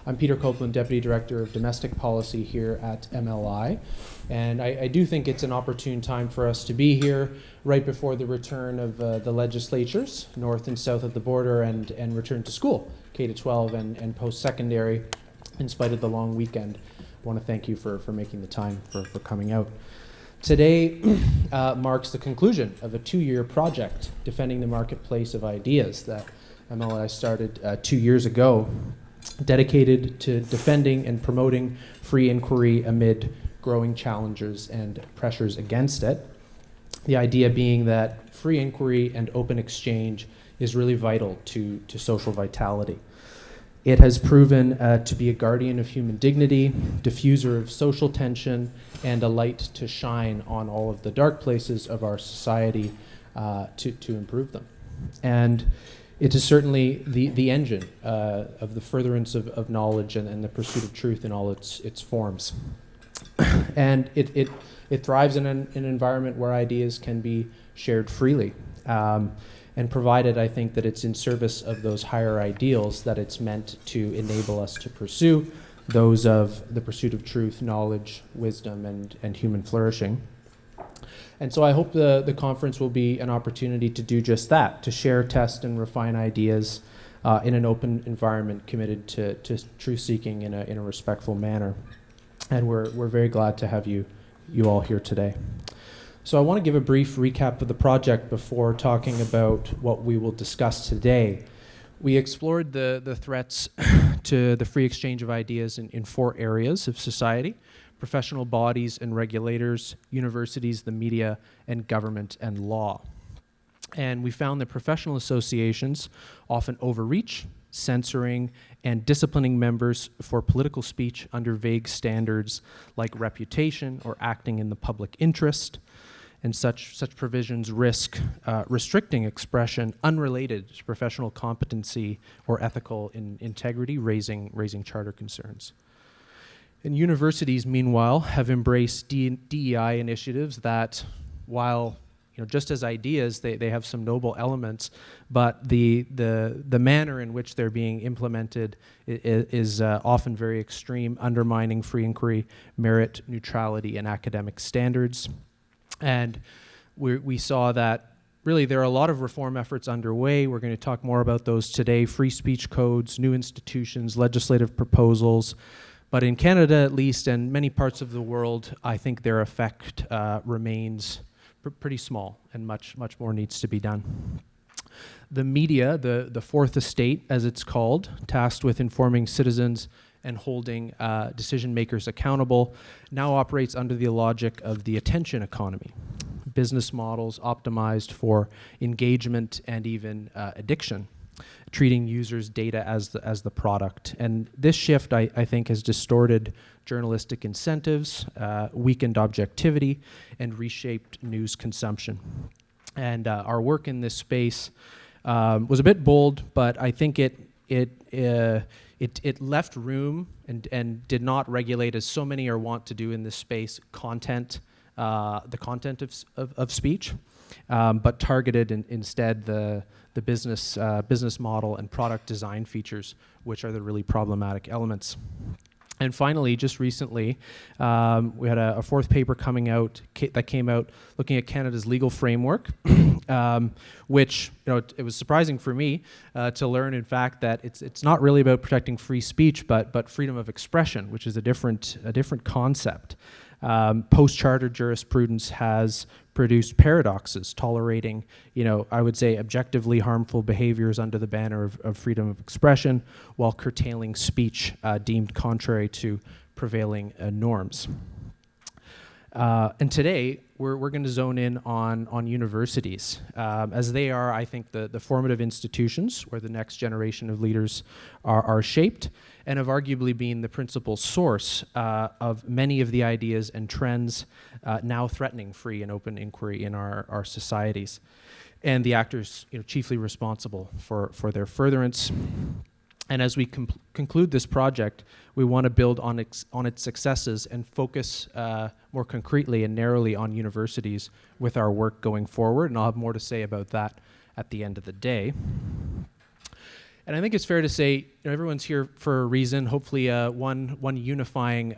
I'm Peter Copeland, Deputy Director of Domestic Policy here at MLI, and I do think it's an opportune time for us to be here right before the return of the legislatures, north and south of the border, and return to school, K-12 and post-secondary, in spite of the long weekend. I want to thank you for making the time for coming out. Today marks the conclusion of a 2-year project defending the marketplace of ideas that MLI started 2 years ago, dedicated to defending and promoting free inquiry amid growing challenges and pressures against it. The idea being that free inquiry and open exchange is really vital to social vitality. It has proven to be a guardian of human dignity, diffuser of social tension, and a light to shine on all of the dark places of our society to improve them. And it is certainly the engine of the furtherance of knowledge and the pursuit of truth in all its forms. And it thrives in an environment where ideas can be shared freely. And provided, I think, that it's in service of those higher ideals that it's meant to enable us to pursue, those of the pursuit of truth, knowledge, wisdom, and human flourishing. And so I hope the conference will be an opportunity to do just that, to share, test, and refine ideas in an open environment committed to truth-seeking in a respectful manner. And we're very glad to have you all here today. So I want to give a brief recap of the project before talking about what we will discuss today. We explored the threats to the free exchange of ideas in 4 areas of society: professional bodies and regulators, universities, the media, and government and law. And we found that professional associations often overreach, censoring and disciplining members for political speech under vague standards like reputation or acting in the public interest. And such provisions risk restricting expression unrelated to professional competency or ethical integrity, raising charter concerns. And universities, meanwhile, have embraced DEI initiatives that, while just as ideas, they have some noble elements, but the manner in which they're being implemented is often very extreme, undermining free inquiry, merit, neutrality, and academic standards. And we saw that really there are a lot of reform efforts underway. We're going to talk more about those today: free speech codes, new institutions, legislative proposals. But in Canada, at least, and many parts of the world, I think their effect remains pretty small, and much more needs to be done. The media, the fourth estate, as it's called, tasked with informing citizens and holding decision makers accountable, now operates under the logic of the attention economy. Business models optimized for engagement and even addiction, treating users' data as the product. And this shift, I think, has distorted journalistic incentives, weakened objectivity, and reshaped news consumption. And our work in this space was a bit bold, but I think it left room and did not regulate, as so many are wont to do in this space, the content of speech, but targeted instead the business model and product design features, which are the really problematic elements. And finally, just recently, we had a fourth paper that came out looking at Canada's legal framework, which it was surprising for me to learn, in fact, that it's not really about protecting free speech, but freedom of expression, which is a different concept. Post-charter jurisprudence has produced paradoxes, tolerating, I would say, objectively harmful behaviors under the banner of freedom of expression, while curtailing speech deemed contrary to prevailing norms. And today, we're going to zone in on universities, as they are, I think, the formative institutions where the next generation of leaders are shaped, and have arguably been the principal source of many of the ideas and trends now threatening free and open inquiry in our societies, and the actors chiefly responsible for their furtherance. And as we conclude this project, we want to build on its successes and focus more concretely and narrowly on universities with our work going forward. And I'll have more to say about that at the end of the day. And I think it's fair to say everyone's here for a reason, hopefully one unifying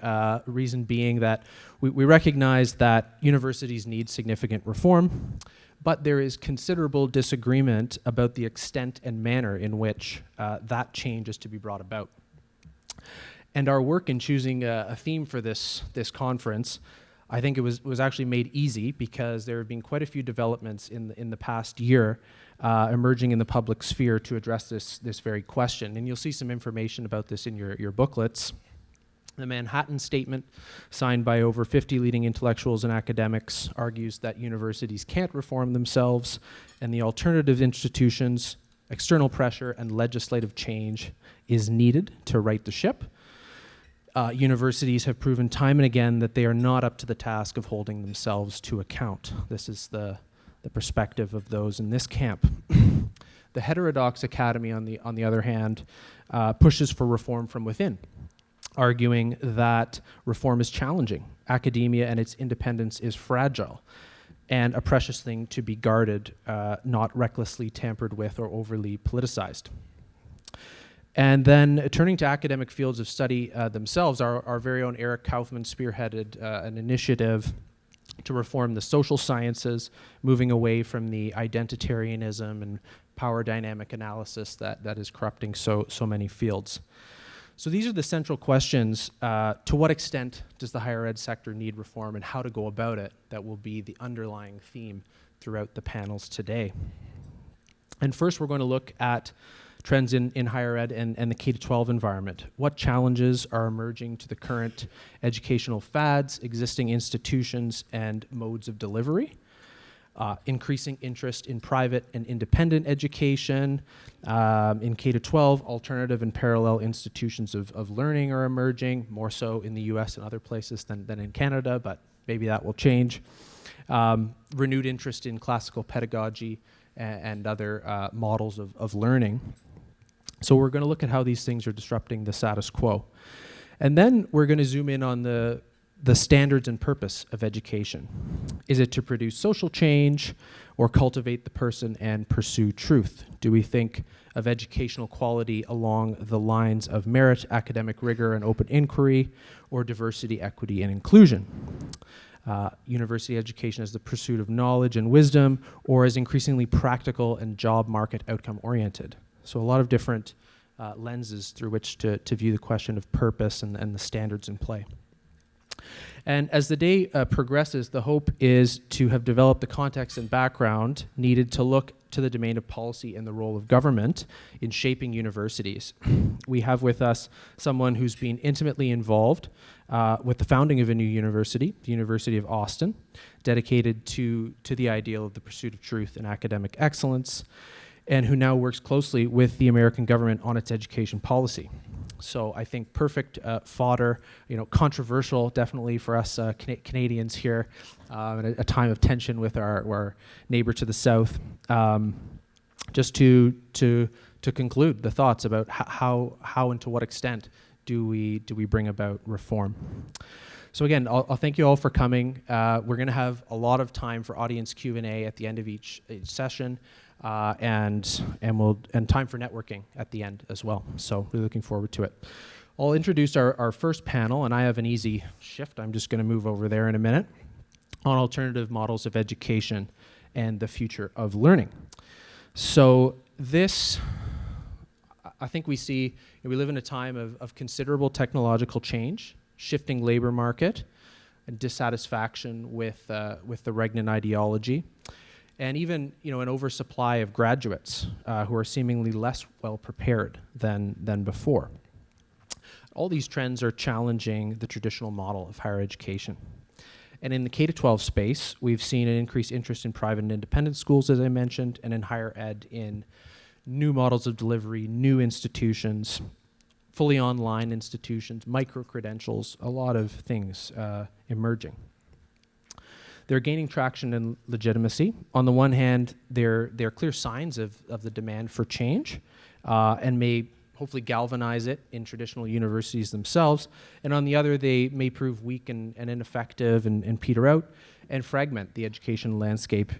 reason being that we recognize that universities need significant reform, but there is considerable disagreement about the extent and manner in which that change is to be brought about. And our work in choosing a theme for this conference, I think it was actually made easy because there have been quite a few developments in the past year emerging in the public sphere to address this very question. And you'll see some information about this in your booklets. The Manhattan Statement, signed by over 50 leading intellectuals and academics, argues that universities can't reform themselves, and the alternative institutions, external pressure, and legislative change is needed to right the ship. Universities have proven time and again that they are not up to the task of holding themselves to account. This is the perspective of those in this camp. The heterodox academy, on the other hand, pushes for reform from within, arguing that reform is challenging. Academia and its independence is fragile and a precious thing to be guarded, not recklessly tampered with or overly politicized. And then turning to academic fields of study themselves, our very own Eric Kaufman spearheaded an initiative to reform the social sciences, moving away from the identitarianism and power dynamic analysis that is corrupting so many fields. So these are the central questions. To what extent does the higher ed sector need reform, and how to go about it? That will be the underlying theme throughout the panels today. And first, we're going to look at trends in higher ed and the K-12 environment. What challenges are emerging to the current educational fads, existing institutions, and modes of delivery? Increasing interest in private and independent education. In K-12, alternative and parallel institutions of learning are emerging, more so in the US and other places than in Canada, but maybe that will change. Renewed interest in classical pedagogy and other models of learning. So we're going to look at how these things are disrupting the status quo. And then we're going to zoom in on the standards and purpose of education. Is it to produce social change or cultivate the person and pursue truth? Do we think of educational quality along the lines of merit, academic rigor, and open inquiry, or diversity, equity, and inclusion? University education as the pursuit of knowledge and wisdom, or as increasingly practical and job market outcome oriented? So a lot of different lenses through which to view the question of purpose and the standards in play. And as the day progresses, the hope is to have developed the context and background needed to look to the domain of policy and the role of government in shaping universities. We have with us someone who's been intimately involved with the founding of a new university, the University of Austin, dedicated to the ideal of the pursuit of truth and academic excellence, and who now works closely with the American government on its education policy. So I think perfect fodder, controversial definitely for us Canadians here, at a time of tension with our neighbor to the south. Just to conclude the thoughts about how and to what extent do we bring about reform. So again, I'll thank you all for coming. We're going to have a lot of time for audience Q&A at the end of each session. And time for networking at the end as well. So we're looking forward to it. I'll introduce our first panel, and I have an easy shift. I'm just going to move over there in a minute, on alternative models of education and the future of learning. So this, I think we see, we live in a time of considerable technological change, shifting labor market, and dissatisfaction with the regnant ideology. And even an oversupply of graduates who are seemingly less well prepared than before. All these trends are challenging the traditional model of higher education. And in the K-12 space, we've seen an increased interest in private and independent schools, as I mentioned, and in higher ed in new models of delivery, new institutions, fully online institutions, micro-credentials, a lot of things emerging. They're gaining traction and legitimacy. On the one hand, they're clear signs of the demand for change and may hopefully galvanize it in traditional universities themselves. And on the other, they may prove weak and ineffective and peter out and fragment the education landscape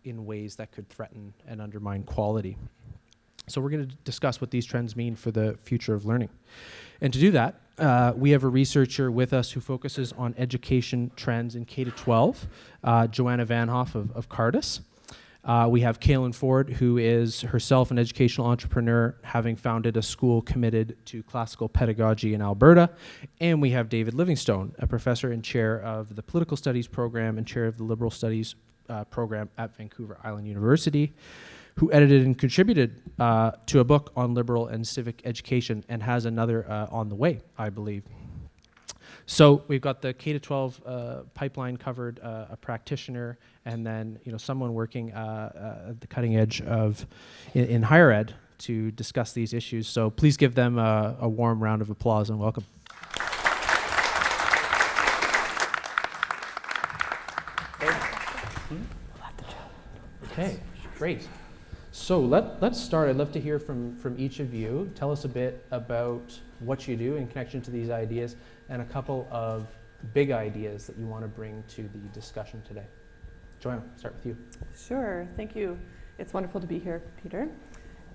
in ways that could threaten and undermine quality. So we're going to discuss what these trends mean for the future of learning. And to do that, we have a researcher with us who focuses on education trends in K-12, Joanna VanHof of Cardus. We have Caylan Ford, who is herself an educational entrepreneur, having founded a school committed to classical pedagogy in Alberta. And we have David Livingstone, a professor and chair of the Political Studies program and chair of the Liberal Studies program at Vancouver Island University, who edited and contributed to a book on liberal and civic education and has another on the way, I believe. So we've got the K-12 pipeline covered, a practitioner, and then someone working at the cutting edge of in higher ed to discuss these issues. So please give them a warm round of applause and welcome. Okay, great. So let's start. I'd love to hear from each of you. Tell us a bit about what you do in connection to these ideas and a couple of big ideas that you want to bring to the discussion today. Joanna, start with you. Sure, thank you. It's wonderful to be here, Peter.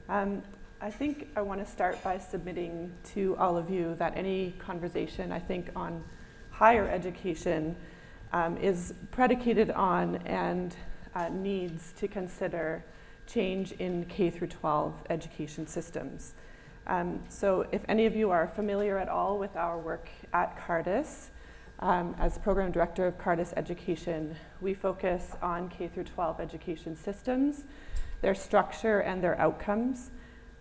I think I want to start by submitting to all of you that any conversation, I think, on higher education is predicated on and needs to consider change in K-12 education systems. So if any of you are familiar at all with our work at Cardus, as program director of Cardus Education, we focus on K-12 education systems, their structure and their outcomes.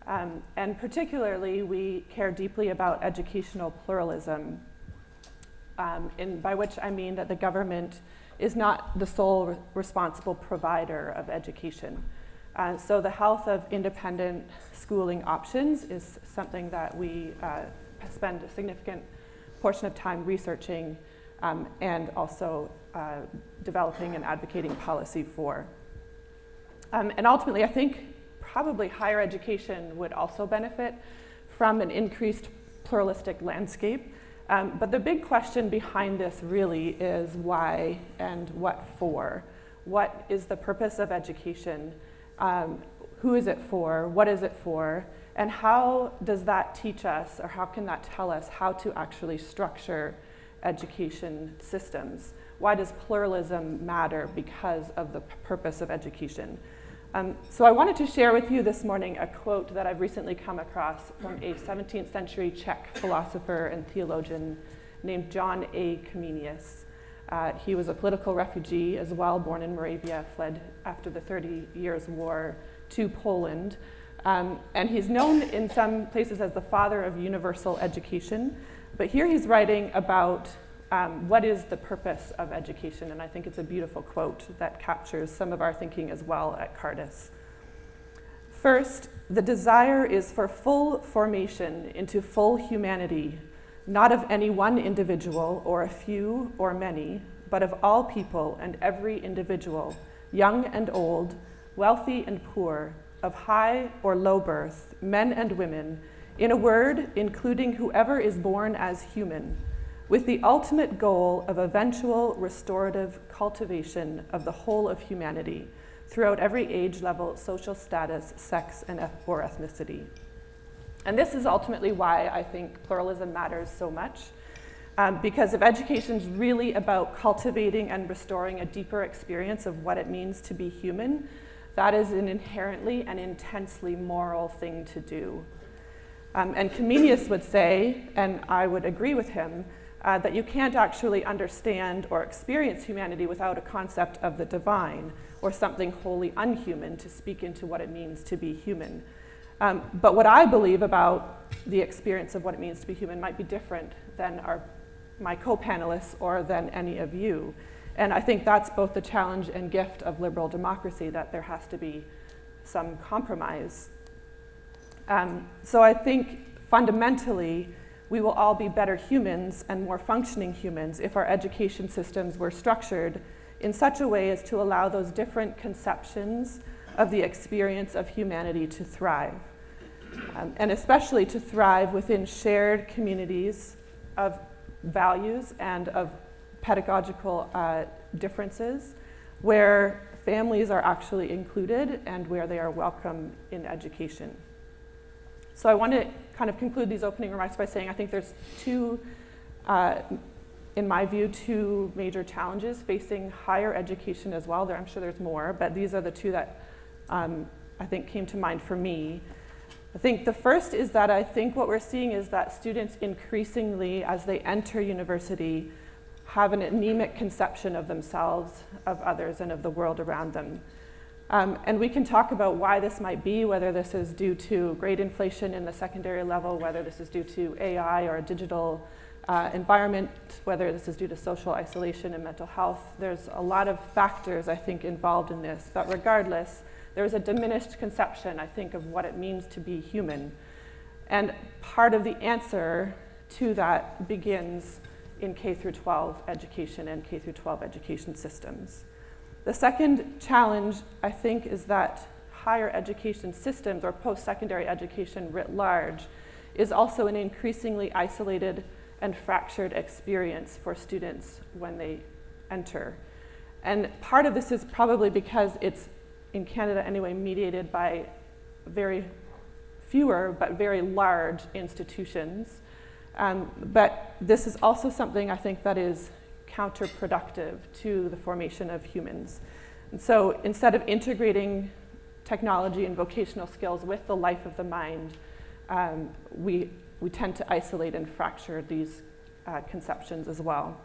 And particularly, we care deeply about educational pluralism, by which I mean that the government is not the sole responsible provider of education. So the health of independent schooling options is something that we spend a significant portion of time researching and also developing and advocating policy for. And ultimately, I think probably higher education would also benefit from an increased pluralistic landscape. But the big question behind this really is why and what for? What is the purpose of education? Who is it for? What is it for? And how does that teach us, or how can that tell us how to actually structure education systems? Why does pluralism matter because of the purpose of education? So I wanted to share with you this morning a quote that I've recently come across from a 17th century Czech philosopher and theologian named John A. Comenius. He was a political refugee as well, born in Moravia, fled after the 30 Years' War to Poland. And he's known in some places as the father of universal education. But here he's writing about what is the purpose of education. And I think it's a beautiful quote that captures some of our thinking as well at Cardus. First, the desire is for full formation into full humanity, not of any one individual or a few or many, but of all people and every individual, young and old, wealthy and poor, of high or low birth, men and women, in a word, including whoever is born as human, with the ultimate goal of eventual restorative cultivation of the whole of humanity throughout every age level, social status, sex, or ethnicity. And this is ultimately why I think pluralism matters so much, because if education is really about cultivating and restoring a deeper experience of what it means to be human, that is an inherently and intensely moral thing to do. And Comenius would say, and I would agree with him, that you can't actually understand or experience humanity without a concept of the divine or something wholly unhuman to speak into what it means to be human. But what I believe about the experience of what it means to be human might be different than my co-panelists or than any of you. And I think that's both the challenge and gift of liberal democracy, that there has to be some compromise. So I think fundamentally, we will all be better humans and more functioning humans if our education systems were structured in such a way as to allow those different conceptions of the experience of humanity to thrive. And especially to thrive within shared communities of values and of pedagogical differences, where families are actually included and where they are welcome in education. So I want to kind of conclude these opening remarks by saying I think there's two, in my view, two major challenges facing higher education as well. I'm sure there's more, but these are the two that I think came to mind for me. I think the first is that I think what we're seeing is that students increasingly, as they enter university, have an anemic conception of themselves, of others, and of the world around them. And we can talk about why this might be, whether this is due to grade inflation in the secondary level, whether this is due to AI or a digital environment, whether this is due to social isolation and mental health. There's a lot of factors, I think, involved in this, but regardless, there's a diminished conception, I think, of what it means to be human. And part of the answer to that begins in K through 12 education and K through 12 education systems. The second challenge, I think, is that higher education systems, or post-secondary education writ large, is also an increasingly isolated and fractured experience for students when they enter. And part of this is probably because it's, in Canada anyway, mediated by very fewer but very large institutions. But this is also something I think that is counterproductive to the formation of humans. And so instead of integrating technology and vocational skills with the life of the mind, we tend to isolate and fracture these conceptions as well.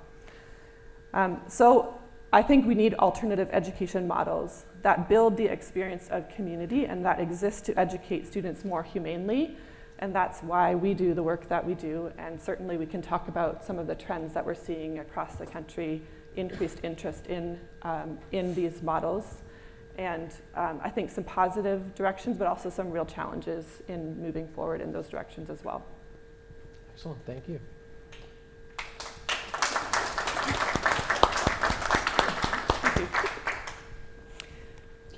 So I think we need alternative education models that build the experience of community and that exist to educate students more humanely. And that's why we do the work that we do. And certainly we can talk about some of the trends that we're seeing across the country, increased interest in these models. And I think some positive directions, but also some real challenges in moving forward in those directions as well. Excellent, thank you.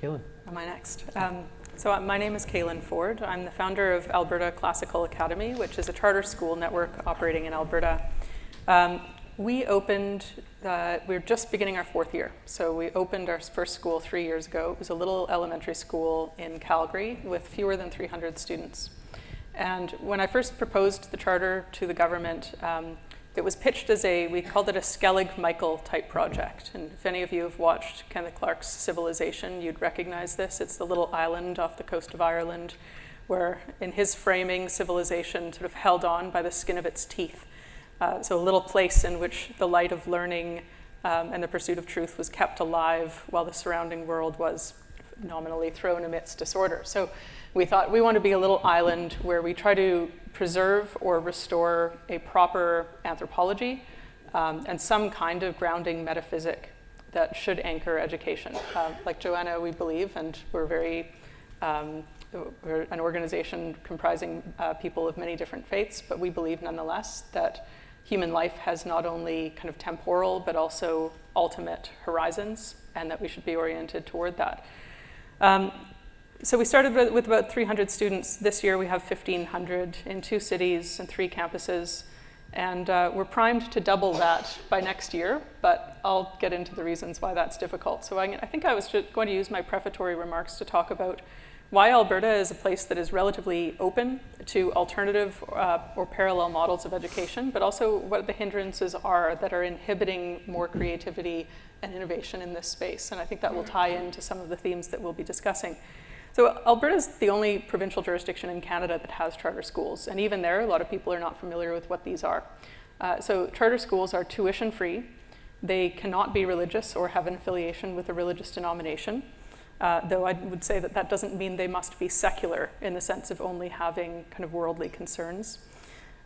Caylan. Am I next? So my name is Caylan Ford. I'm the founder of Alberta Classical Academy, which is a charter school network operating in Alberta. We opened, we're just beginning our 4th year. So we opened our first school 3 years ago. It was a little elementary school in Calgary with fewer than 300 students. And when I first proposed the charter to the government, it was pitched as we called it a Skellig-Michael type project. And if any of you have watched Kenneth Clark's Civilization, you'd recognize this. It's the little island off the coast of Ireland where, in his framing, civilization sort of held on by the skin of its teeth. So a little place in which the light of learning and the pursuit of truth was kept alive while the surrounding world was nominally thrown amidst disorder. So we thought we want to be a little island where we try to preserve or restore a proper anthropology and some kind of grounding metaphysic that should anchor education. Like Joanna, we believe, and we're an organization comprising people of many different faiths, but we believe nonetheless that human life has not only kind of temporal but also ultimate horizons, and that we should be oriented toward that. So we started with about 300 students. This year we have 1,500 in 2 cities and 3 campuses. And we're primed to double that by next year, but I'll get into the reasons why that's difficult. So I think I was just going to use my prefatory remarks to talk about why Alberta is a place that is relatively open to alternative or parallel models of education, but also what the hindrances are that are inhibiting more creativity and innovation in this space. And I think that will tie into some of the themes that we'll be discussing. So Alberta is the only provincial jurisdiction in Canada that has charter schools. And even there, a lot of people are not familiar with what these are. So charter schools are tuition free. They cannot be religious or have an affiliation with a religious denomination. Though I would say that that doesn't mean they must be secular in the sense of only having kind of worldly concerns.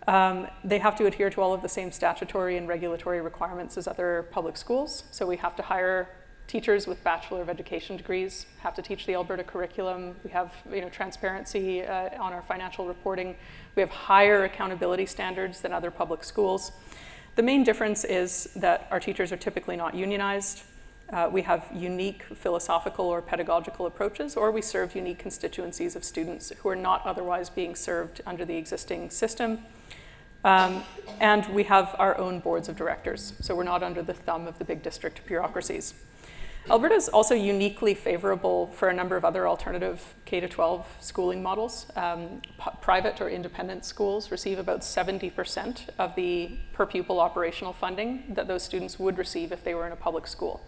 They have to adhere to all of the same statutory and regulatory requirements as other public schools. So we have to hire teachers with Bachelor of Education degrees, have to teach the Alberta curriculum. We have transparency on our financial reporting. We have higher accountability standards than other public schools. The main difference is that our teachers are typically not unionized. We have unique philosophical or pedagogical approaches, or we serve unique constituencies of students who are not otherwise being served under the existing system. And we have our own boards of directors, so we're not under the thumb of the big district bureaucracies. Alberta is also uniquely favorable for a number of other alternative K-12 schooling models. Private or independent schools receive about 70% of the per pupil operational funding that those students would receive if they were in a public school.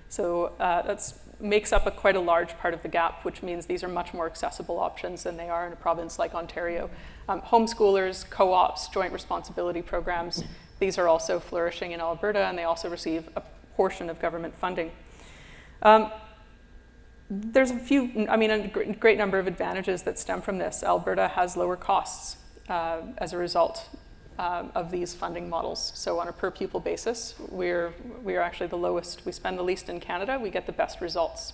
So that makes up quite a large part of the gap, which means these are much more accessible options than they are in a province like Ontario. Homeschoolers, co-ops, joint responsibility programs, these are also flourishing in Alberta, and they also receive a portion of government funding. There's a great number of advantages that stem from this. Alberta has lower costs as a result of these funding models. So on a per pupil basis, we are actually the lowest. We spend the least in Canada, we get the best results.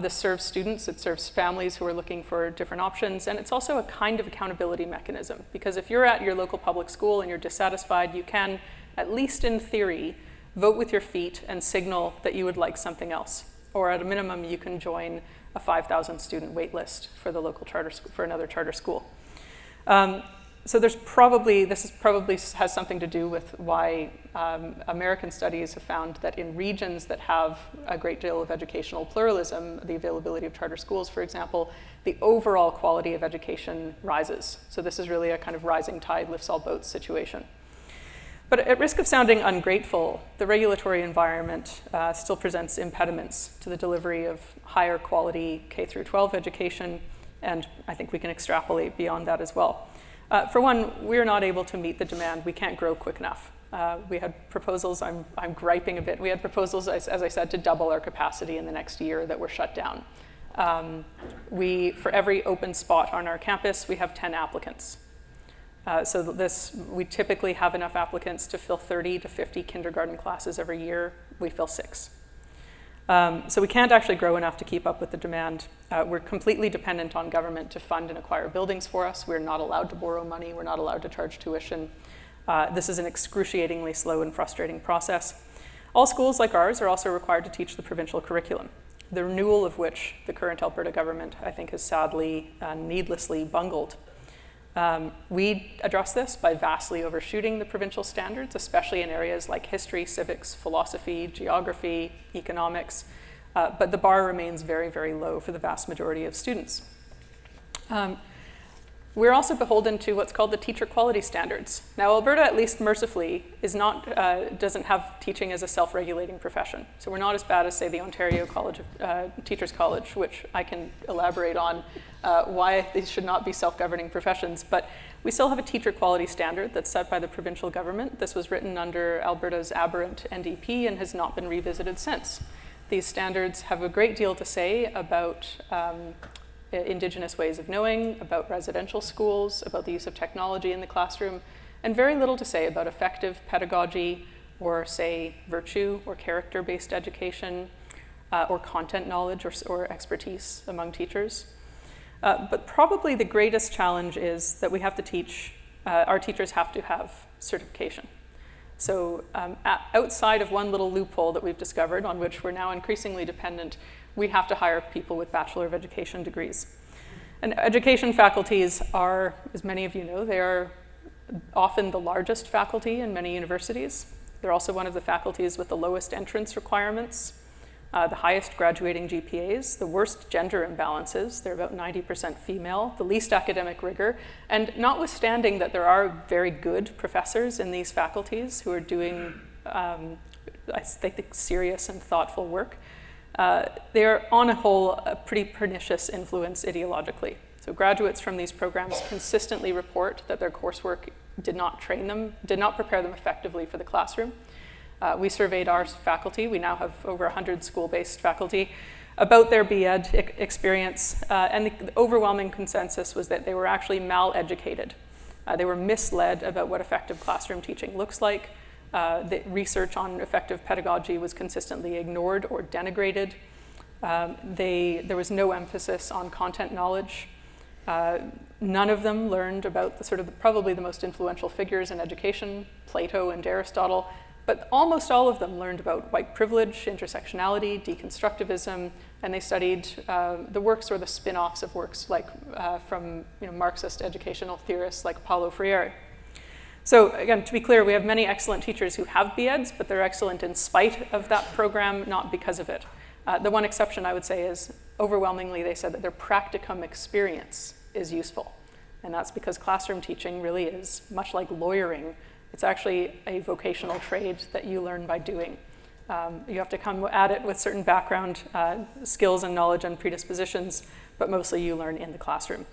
This serves students, it serves families who are looking for different options, and it's also a kind of accountability mechanism, because if you're at your local public school and you're dissatisfied, you can, at least in theory, vote with your feet and signal that you would like something else. Or at a minimum, you can join a 5,000 student wait list for the local for another charter school. So this probably has something to do with why American studies have found that in regions that have a great deal of educational pluralism, the availability of charter schools, for example, the overall quality of education rises. So this is really a kind of rising tide lifts all boats situation. But at risk of sounding ungrateful, the regulatory environment still presents impediments to the delivery of higher quality K-12 education, and I think we can extrapolate beyond that as well. For one, we're not able to meet the demand. We can't grow quick enough. We had proposals, I'm griping a bit, we had proposals, as I said, to double our capacity in the next year that were shut down. For every open spot on our campus, we have 10 applicants. We typically have enough applicants to fill 30 to 50 kindergarten classes every year. We fill 6. So we can't actually grow enough to keep up with the demand. We're completely dependent on government to fund and acquire buildings for us. We're not allowed to borrow money. We're not allowed to charge tuition. This is an excruciatingly slow and frustrating process. All schools like ours are also required to teach the provincial curriculum, the renewal of which the current Alberta government, I think, has sadly, needlessly bungled. We address this by vastly overshooting the provincial standards, especially in areas like history, civics, philosophy, geography, economics, but the bar remains very, very low for the vast majority of students. We're also beholden to what's called the teacher quality standards. Now, Alberta, at least mercifully, doesn't have teaching as a self-regulating profession. So we're not as bad as, say, the Ontario Teachers College, which I can elaborate on why these should not be self-governing professions. But we still have a teacher quality standard that's set by the provincial government. This was written under Alberta's aberrant NDP and has not been revisited since. These standards have a great deal to say about Indigenous ways of knowing, about residential schools, about the use of technology in the classroom, and very little to say about effective pedagogy or, say, virtue or character-based education or content knowledge or expertise among teachers. But probably the greatest challenge is that we have to teach, our teachers have to have certification. So outside of one little loophole that we've discovered on which we're now increasingly dependent, we have to hire people with Bachelor of Education degrees. And education faculties are, as many of you know, they are often the largest faculty in many universities. They're also one of the faculties with the lowest entrance requirements, the highest graduating GPAs, the worst gender imbalances. They're about 90% female, the least academic rigor. And notwithstanding that there are very good professors in these faculties who are doing, I think, serious and thoughtful work, they are, on a whole, a pretty pernicious influence ideologically. So graduates from these programs consistently report that their coursework did not prepare them effectively for the classroom. We surveyed our faculty. We now have over 100 school-based faculty about their BEd experience, and the overwhelming consensus was that they were actually mal-educated. They were misled about what effective classroom teaching looks like. The research on effective pedagogy was consistently ignored or denigrated. There was no emphasis on content knowledge. None of them learned about probably the most influential figures in education, Plato and Aristotle, but almost all of them learned about white privilege, intersectionality, deconstructivism, and they studied the works or the spin-offs of works like from Marxist educational theorists like Paulo Freire. So again, to be clear, we have many excellent teachers who have BEds, but they're excellent in spite of that program, not because of it. The one exception I would say is overwhelmingly they said that their practicum experience is useful. And that's because classroom teaching really is much like lawyering. It's actually a vocational trade that you learn by doing. You have to come at it with certain background skills and knowledge and predispositions, but mostly you learn in the classroom.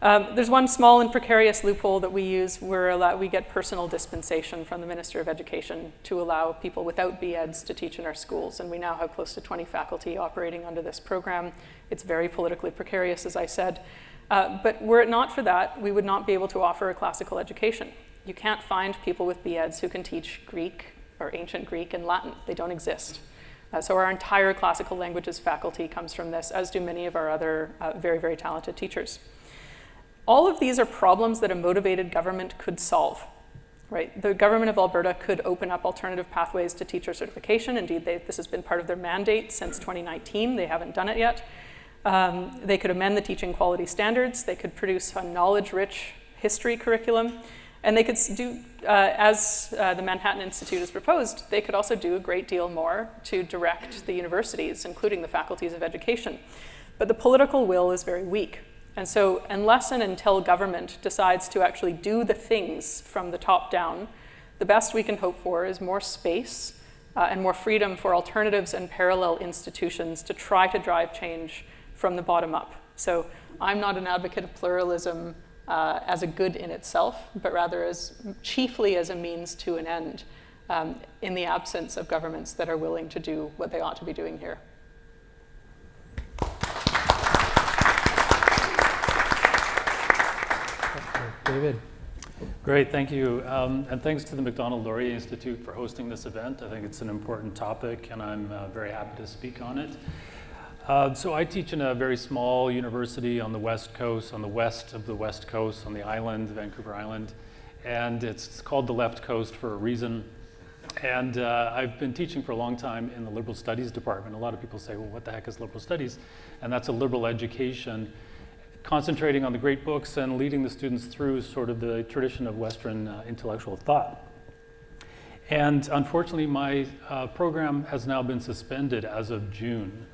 There's one small and precarious loophole that we use where we get personal dispensation from the Minister of Education to allow people without BEds to teach in our schools. And we now have close to 20 faculty operating under this program. It's very politically precarious, as I said. But were it not for that, we would not be able to offer a classical education. You can't find people with BEds who can teach Greek or ancient Greek and Latin. They don't exist. So our entire classical languages faculty comes from this, as do many of our other very, very talented teachers. All of these are problems that a motivated government could solve, right? The government of Alberta could open up alternative pathways to teacher certification. Indeed, this has been part of their mandate since 2019. They haven't done it yet. They could amend the teaching quality standards. They could produce a knowledge-rich history curriculum. And they could do, as the Manhattan Institute has proposed, they could also do a great deal more to direct the universities, including the faculties of education. But the political will is very weak. And so unless and until government decides to actually do the things from the top down, the best we can hope for is more space and more freedom for alternatives and parallel institutions to try to drive change from the bottom up. So I'm not an advocate of pluralism as a good in itself, but rather chiefly as a means to an end in the absence of governments that are willing to do what they ought to be doing here. David. Great, thank you. And thanks to the Macdonald-Laurier Institute for hosting this event. I think it's an important topic and I'm very happy to speak on it. So I teach in a very small university on the West Coast, on the west of the West Coast, on the island, Vancouver Island. And it's called the Left Coast for a reason. And I've been teaching for a long time in the liberal studies department. A lot of people say, well, what the heck is liberal studies? And that's a liberal education, concentrating on the great books and leading the students through sort of the tradition of Western intellectual thought. And unfortunately, my program has now been suspended as of June.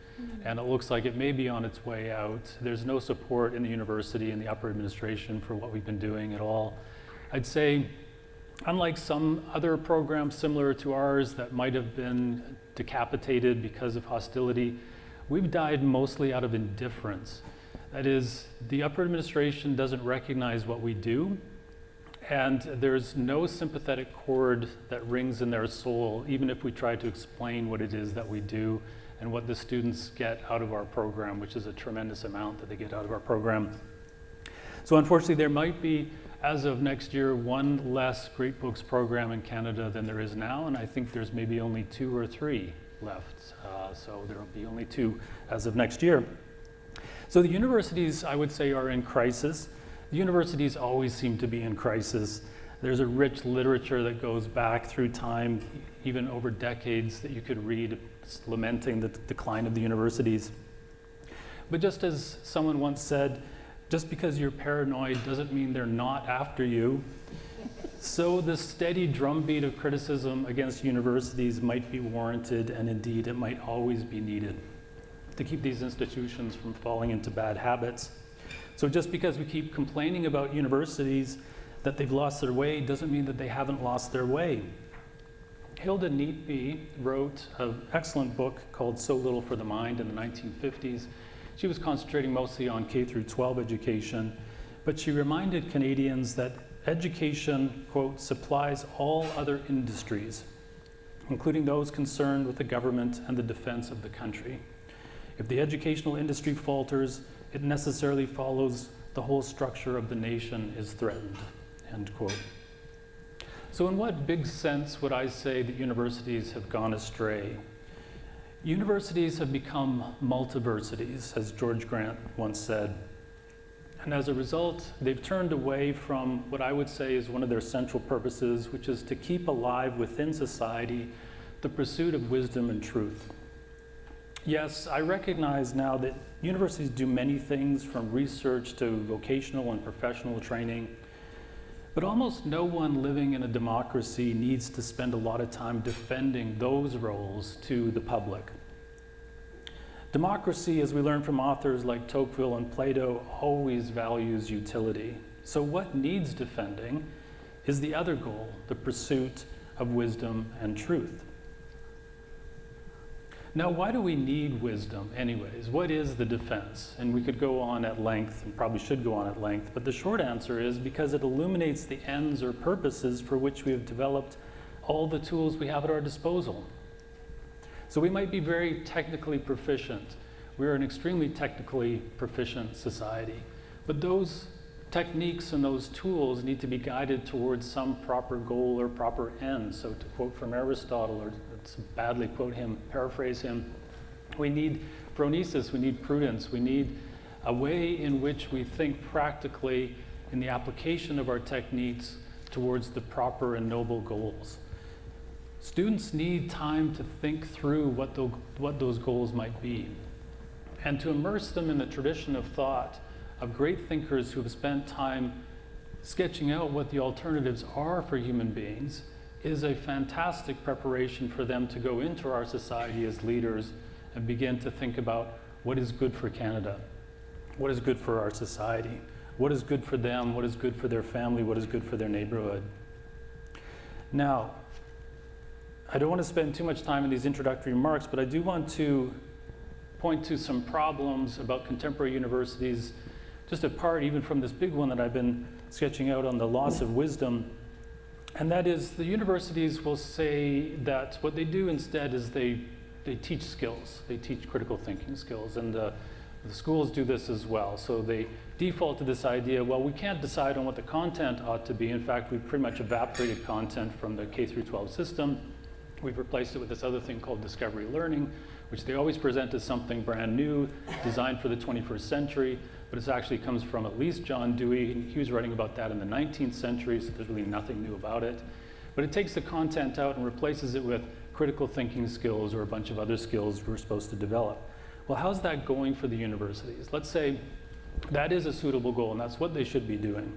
And it looks like it may be on its way out. There's no support in the university and the upper administration for what we've been doing at all. I'd say, unlike some other programs similar to ours that might have been decapitated because of hostility, we've died mostly out of indifference. That is, the upper administration doesn't recognize what we do, and there's no sympathetic chord that rings in their soul, even if we try to explain what it is that we do and what the students get out of our program, which is a tremendous amount that they get out of our program. So unfortunately, there might be, as of next year, one less Great Books program in Canada than there is now, and I think there's maybe only 2 or 3 left. So there will be only 2 as of next year. So the universities, I would say, are in crisis. The universities always seem to be in crisis. There's a rich literature that goes back through time, even over decades, that you could read lamenting the decline of the universities. But just as someone once said, just because you're paranoid doesn't mean they're not after you. So the steady drumbeat of criticism against universities might be warranted, and indeed it might always be needed to keep these institutions from falling into bad habits. So just because we keep complaining about universities that they've lost their way doesn't mean that they haven't lost their way. Hilda Neatby wrote an excellent book called So Little for the Mind in the 1950s. She was concentrating mostly on K-12 education, but she reminded Canadians that education, quote, supplies all other industries, including those concerned with the government and the defense of the country. If the educational industry falters, it necessarily follows the whole structure of the nation is threatened, end quote. So in what big sense would I say that universities have gone astray? Universities have become multiversities, as George Grant once said. And as a result, they've turned away from what I would say is one of their central purposes, which is to keep alive within society the pursuit of wisdom and truth. Yes, I recognize now that universities do many things from research to vocational and professional training, But almost no one living in a democracy needs to spend a lot of time defending those roles to the public. Democracy, as we learn from authors like Tocqueville and Plato, always values utility. So what needs defending is the other goal, the pursuit of wisdom and truth. Now, why do we need wisdom anyways? What is the defense? And we could go on at length, and probably should go on at length, but the short answer is because it illuminates the ends or purposes for which we have developed all the tools we have at our disposal. So we might be very technically proficient. We're an extremely technically proficient society, but those techniques and those tools need to be guided towards some proper goal or proper end. So to quote from Aristotle, or to badly quote him, paraphrase him, we need phronesis, we need prudence, we need a way in which we think practically in the application of our techniques towards the proper and noble goals. Students need time to think through what those goals might be, and to immerse them in the tradition of thought of great thinkers who have spent time sketching out what the alternatives are for human beings is a fantastic preparation for them to go into our society as leaders and begin to think about what is good for Canada, what is good for our society, what is good for them, what is good for their family, what is good for their neighborhood. Now, I don't want to spend too much time in these introductory remarks, but I do want to point to some problems about contemporary universities, just apart even from this big one that I've been sketching out on the loss of wisdom. And that is, the universities will say that what they do instead is they teach skills. They teach critical thinking skills, and the schools do this as well. So they default to this idea, well, we can't decide on what the content ought to be. In fact, we've pretty much evaporated content from the K through 12 system. We've replaced it with this other thing called discovery learning, which they always present as something brand new, designed for the 21st century, but it actually comes from at least John Dewey, and he was writing about that in the 19th century, so there's really nothing new about it. But it takes the content out and replaces it with critical thinking skills or a bunch of other skills we're supposed to develop. Well, how's that going for the universities? Let's say that is a suitable goal, and that's what they should be doing.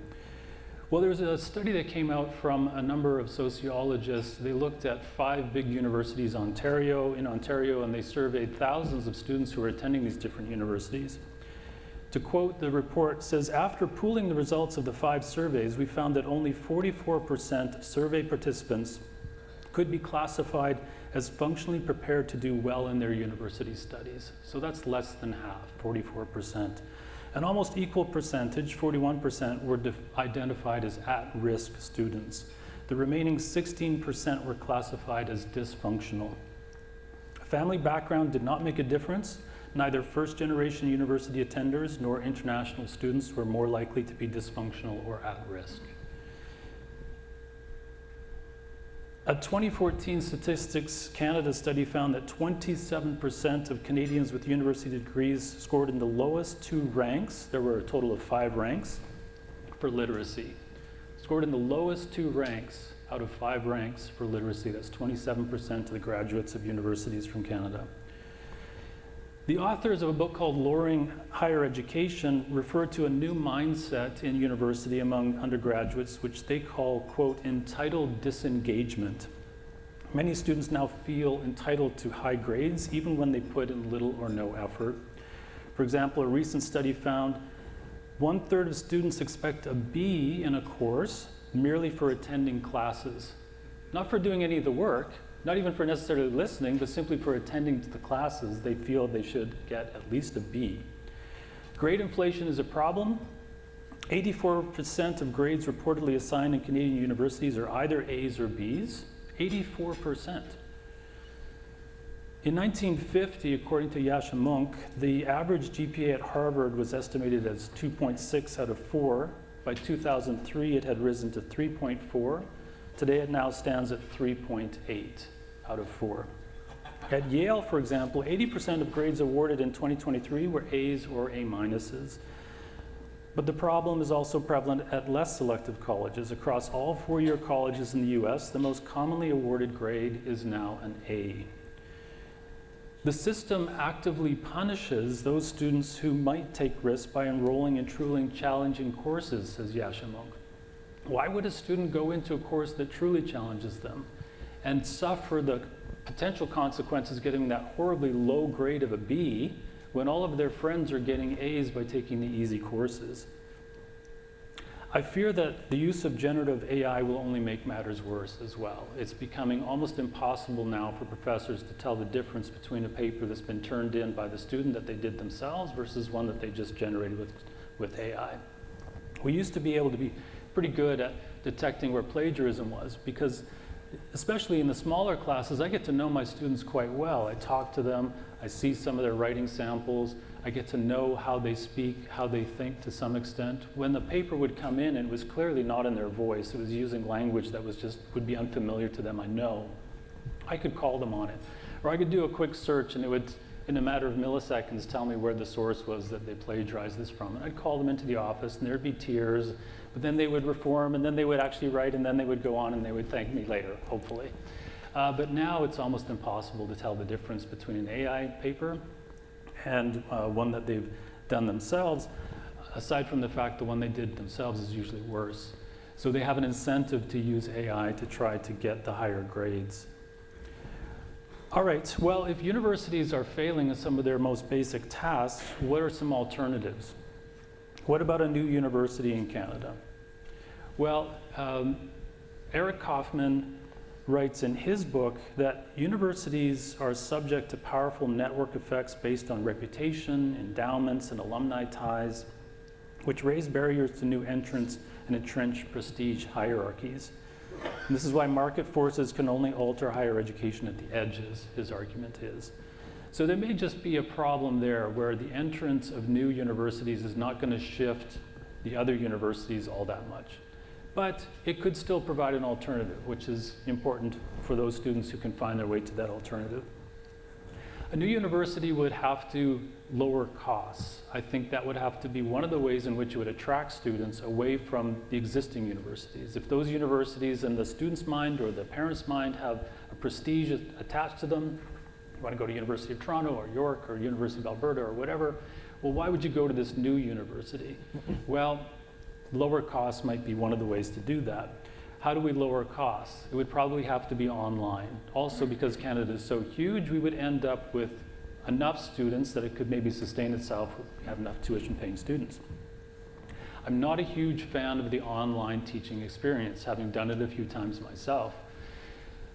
Well, there's a study that came out from a number of sociologists. They looked at 5 big universities in Ontario, and they surveyed thousands of students who were attending these different universities. To quote, the report says, after pooling the results of the 5 surveys, we found that only 44% of survey participants could be classified as functionally prepared to do well in their university studies. So that's less than half, 44%. An almost equal percentage, 41%, were identified as at-risk students. The remaining 16% were classified as dysfunctional. Family background did not make a difference. Neither first-generation university attenders nor international students were more likely to be dysfunctional or at risk. A 2014 Statistics Canada study found that 27% of Canadians with university degrees scored in the lowest 2 ranks. There were a total of 5 ranks for literacy. Scored in the lowest 2 ranks out of 5 ranks for literacy. That's 27% of the graduates of universities from Canada. The authors of a book called Lowering Higher Education refer to a new mindset in university among undergraduates, which they call, quote, entitled disengagement. Many students now feel entitled to high grades, even when they put in little or no effort. For example, a recent study found 1/3 of students expect a B in a course merely for attending classes, not for doing any of the work, not even for necessarily listening, but simply for attending to the classes. They feel they should get at least a B. Grade inflation is a problem. 84% of grades reportedly assigned in Canadian universities are either A's or B's. 84%. In 1950, according to Yasha Monk, the average GPA at Harvard was estimated as 2.6 out of 4. By 2003, it had risen to 3.4. Today, it now stands at 3.8 out of 4. At Yale, for example, 80% of grades awarded in 2023 were A's or A minuses. But the problem is also prevalent at less selective colleges. Across all 4-year colleges in the US, the most commonly awarded grade is now an A. The system actively punishes those students who might take risks by enrolling in truly challenging courses, says Yasha Monk. Why would a student go into a course that truly challenges them and suffer the potential consequences getting that horribly low grade of a B when all of their friends are getting A's by taking the easy courses? I fear that the use of generative AI will only make matters worse as well. It's becoming almost impossible now for professors to tell the difference between a paper that's been turned in by the student that they did themselves versus one that they just generated with AI. We used to be able to be pretty good at detecting where plagiarism was because, especially in the smaller classes, I get to know my students quite well. I talk to them, I see some of their writing samples, I get to know how they speak, how they think to some extent. When the paper would come in, it was clearly not in their voice. It was using language that would be unfamiliar to them, I know. I could call them on it. Or I could do a quick search and it would, in a matter of milliseconds, tell me where the source was that they plagiarized this from. And I'd call them into the office and there'd be tears, but then they would reform and then they would actually write and then they would go on and they would thank me later, hopefully. But now it's almost impossible to tell the difference between an AI paper and one that they've done themselves, aside from the fact the one they did themselves is usually worse. So they have an incentive to use AI to try to get the higher grades. All right, well, if universities are failing in some of their most basic tasks, what are some alternatives? What about a new university in Canada? Well, Eric Kaufman writes in his book that universities are subject to powerful network effects based on reputation, endowments, and alumni ties, which raise barriers to new entrants and entrench prestige hierarchies. And this is why market forces can only alter higher education at the edges, his argument is. So there may just be a problem there where the entrance of new universities is not going to shift the other universities all that much. But it could still provide an alternative, which is important for those students who can find their way to that alternative. A new university would have to lower costs. I think that would have to be one of the ways in which it would attract students away from the existing universities. If those universities in the student's mind or the parent's mind have a prestige attached to them, you want to go to University of Toronto or York or University of Alberta or whatever, well, why would you go to this new university? Well, lower costs might be one of the ways to do that. How do we lower costs? It would probably have to be online. Also, because Canada is so huge, we would end up with enough students that it could maybe sustain itself, have enough tuition-paying students. I'm not a huge fan of the online teaching experience, having done it a few times myself.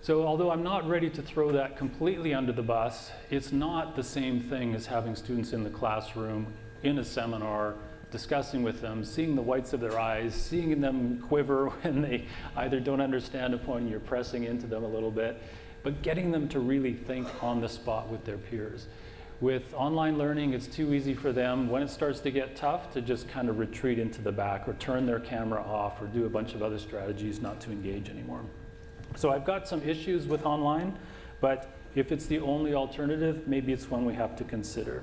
So although I'm not ready to throw that completely under the bus, it's not the same thing as having students in the classroom, in a seminar, discussing with them, seeing the whites of their eyes, seeing them quiver when they either don't understand a point and you're pressing into them a little bit, but getting them to really think on the spot with their peers. With online learning, it's too easy for them, when it starts to get tough, to just kind of retreat into the back or turn their camera off or do a bunch of other strategies not to engage anymore. So I've got some issues with online, but if it's the only alternative, maybe it's one we have to consider.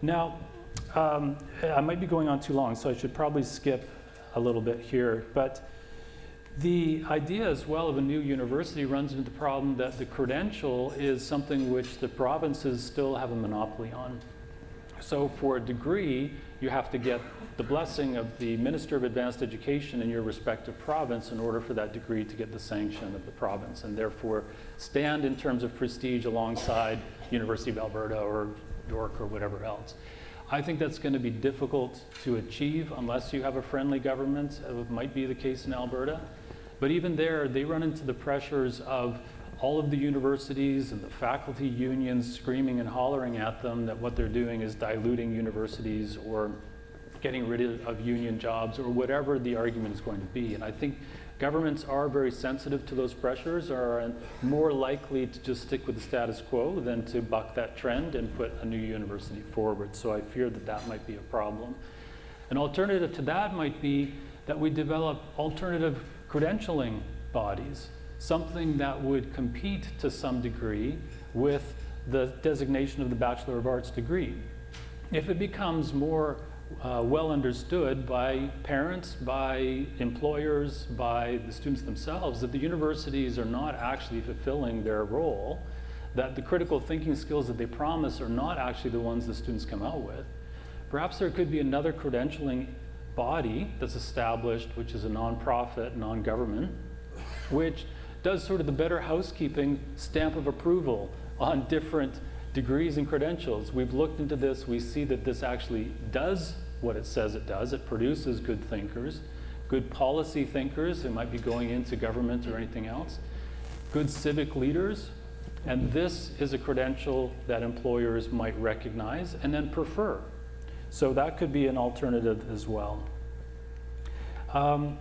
Now, I might be going on too long, so I should probably skip a little bit here. But the idea as well of a new university runs into the problem that the credential is something which the provinces still have a monopoly on. So for a degree, you have to get the blessing of the Minister of Advanced Education in your respective province in order for that degree to get the sanction of the province, and therefore stand in terms of prestige alongside University of Alberta or York or whatever else. I think that's going to be difficult to achieve unless you have a friendly government. It might be the case in Alberta. But even there, they run into the pressures of all of the universities and the faculty unions screaming and hollering at them that what they're doing is diluting universities or getting rid of union jobs or whatever the argument is going to be. And I think governments are very sensitive to those pressures, are more likely to just stick with the status quo than to buck that trend and put a new university forward. So I fear that that might be a problem. An alternative to that might be that we develop alternative credentialing bodies, something that would compete to some degree with the designation of the Bachelor of Arts degree. If it becomes more well understood by parents, by employers, by the students themselves, that the universities are not actually fulfilling their role, that the critical thinking skills that they promise are not actually the ones the students come out with, perhaps there could be another credentialing body that's established, which is a nonprofit, non-government, which does sort of the better housekeeping stamp of approval on different degrees and credentials. We've looked into this. We see that this actually does what it says it does. It produces good thinkers, good policy thinkers who might be going into government or anything else, good civic leaders, and this is a credential that employers might recognize and then prefer. So that could be an alternative as well. I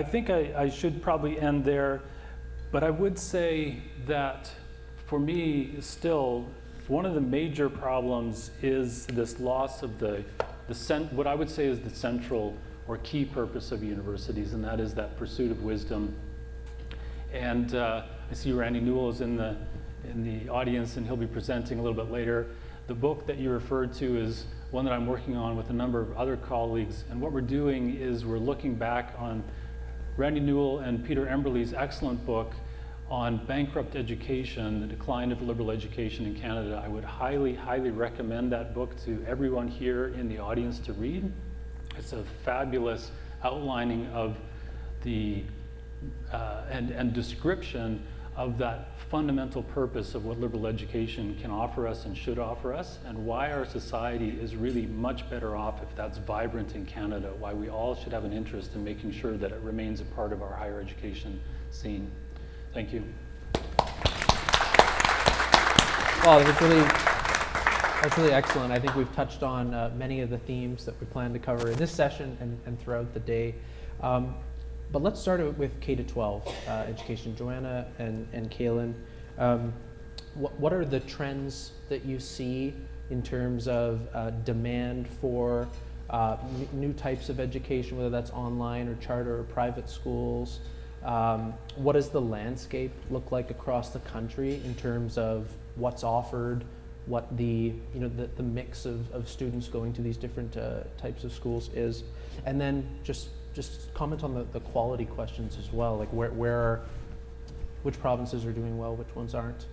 think I should probably end there, but I would say that for me, still, one of the major problems is this loss of what I would say is the central or key purpose of universities, and that is that pursuit of wisdom. And I see Randy Newell is in the audience, and he'll be presenting a little bit later. The book that you referred to is one that I'm working on with a number of other colleagues, and what we're doing is we're looking back on Randy Newell and Peter Emberley's excellent book on bankrupt education, the decline of liberal education in Canada. I would highly, highly recommend that book to everyone here in the audience to read. It's a fabulous outlining of the and description of that fundamental purpose of what liberal education can offer us and should offer us, and why our society is really much better off if that's vibrant in Canada, why we all should have an interest in making sure that it remains a part of our higher education scene. Thank you. Well, that's really excellent. I think we've touched on many of the themes that we plan to cover in this session and throughout the day. But let's start with K-12 education. Joanna and Caylan, what are the trends that you see in terms of demand for new types of education, whether that's online or charter or private schools? What does the landscape look like across the country in terms of what's offered, what the mix of students going to these different types of schools is? And then just comment on the quality questions as well, like which provinces are doing well, which ones aren't.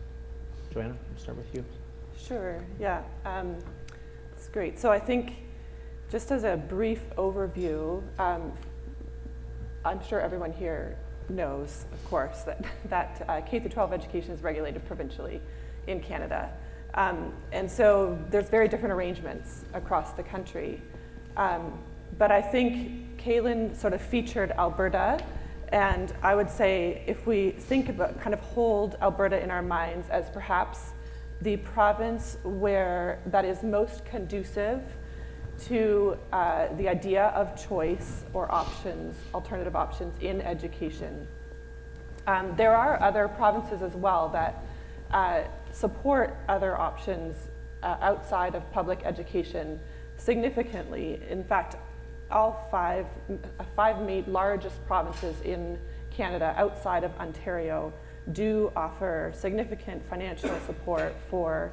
Joanna, we'll start with you. Sure, yeah, that's great. So I think just as a brief overview, I'm sure everyone here knows, of course, that K-12 education is regulated provincially in Canada. And so there's very different arrangements across the country. But I think Caylan sort of featured Alberta, and I would say if we think about, kind of hold Alberta in our minds as perhaps the province that is most conducive to the idea of choice or options, alternative options in education. There are other provinces as well that support other options outside of public education significantly. In fact, all five largest provinces in Canada outside of Ontario do offer significant financial support for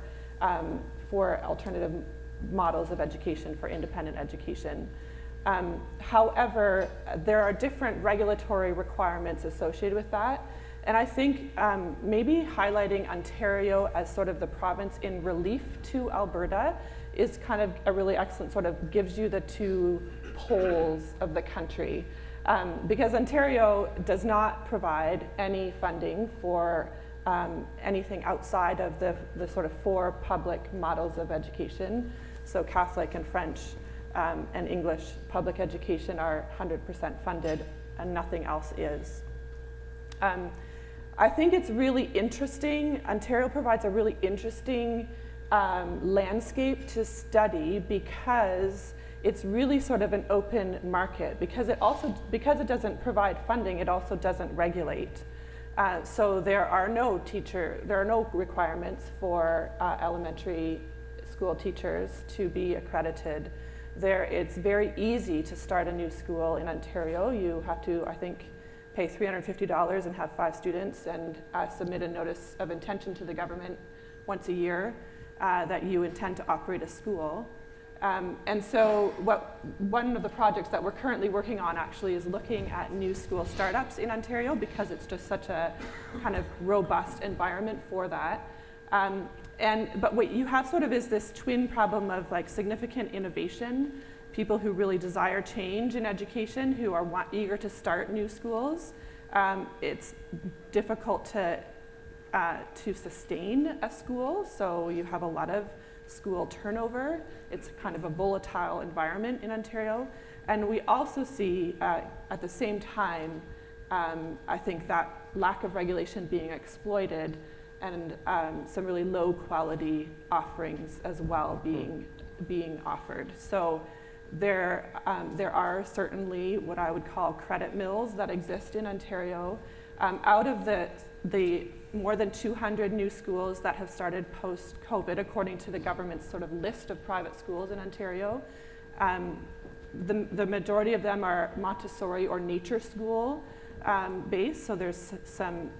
alternative models of education, for independent education. However, there are different regulatory requirements associated with that. And I think maybe highlighting Ontario as sort of the province in relief to Alberta is kind of a really excellent, sort of gives you the two poles of the country. Because Ontario does not provide any funding for anything outside of the sort of four public models of education. So Catholic and French and English public education are 100% funded, and nothing else is. I think it's really interesting. Ontario provides a really interesting landscape to study because it's really sort of an open market, because it doesn't provide funding, it also doesn't regulate. So there are no requirements for elementary school teachers to be accredited. It's very easy to start a new school in Ontario. You have to, I think, pay $350 and have 5 students and submit a notice of intention to the government once a year that you intend to operate a school. And so one of the projects that we're currently working on actually is looking at new school startups in Ontario, because it's just such a kind of robust environment for that. But what you have sort of is this twin problem of like significant innovation, people who really desire change in education, who are eager to start new schools. It's difficult to sustain a school, so you have a lot of school turnover. It's kind of a volatile environment in Ontario. And we also see at the same time, I think that lack of regulation being exploited, and some really low quality offerings as well being offered. So there are certainly what I would call credit mills that exist in Ontario. Out of the more than 200 new schools that have started post-COVID, according to the government's sort of list of private schools in Ontario, the majority of them are Montessori or nature school based, so there's some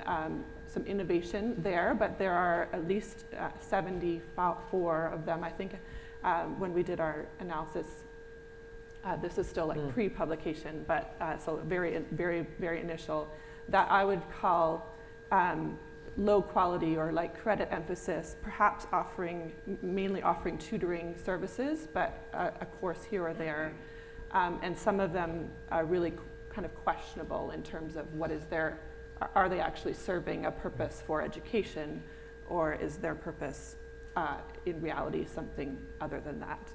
innovation there, but there are at least 74 of them. I think when we did our analysis, this is still like pre-publication, but so very, very, very initial, that I would call low quality or like credit emphasis, perhaps mainly offering tutoring services, but a course here or there. And some of them are really kind of questionable in terms of are they actually serving a purpose for education, or is their purpose in reality something other than that?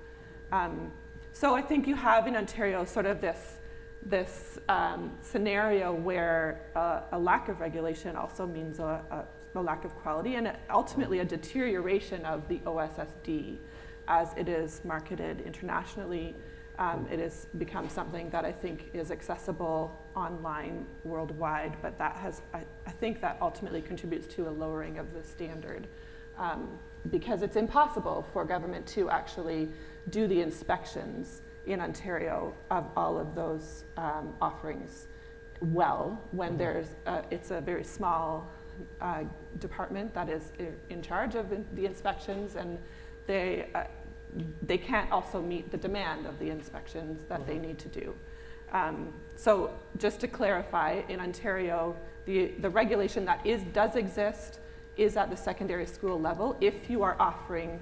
So I think you have in Ontario sort of this scenario where a lack of regulation also means a lack of quality, and ultimately a deterioration of the OSSD as it is marketed internationally. It has become something that I think is accessible online worldwide, but that I think that ultimately contributes to a lowering of the standard, because it's impossible for government to actually do the inspections in Ontario of all of those offerings well when it's a very small department that is in charge of the inspections, and they can't also meet the demand of the inspections that they need to do. So just to clarify, in Ontario, the regulation that does exist is at the secondary school level. If you are offering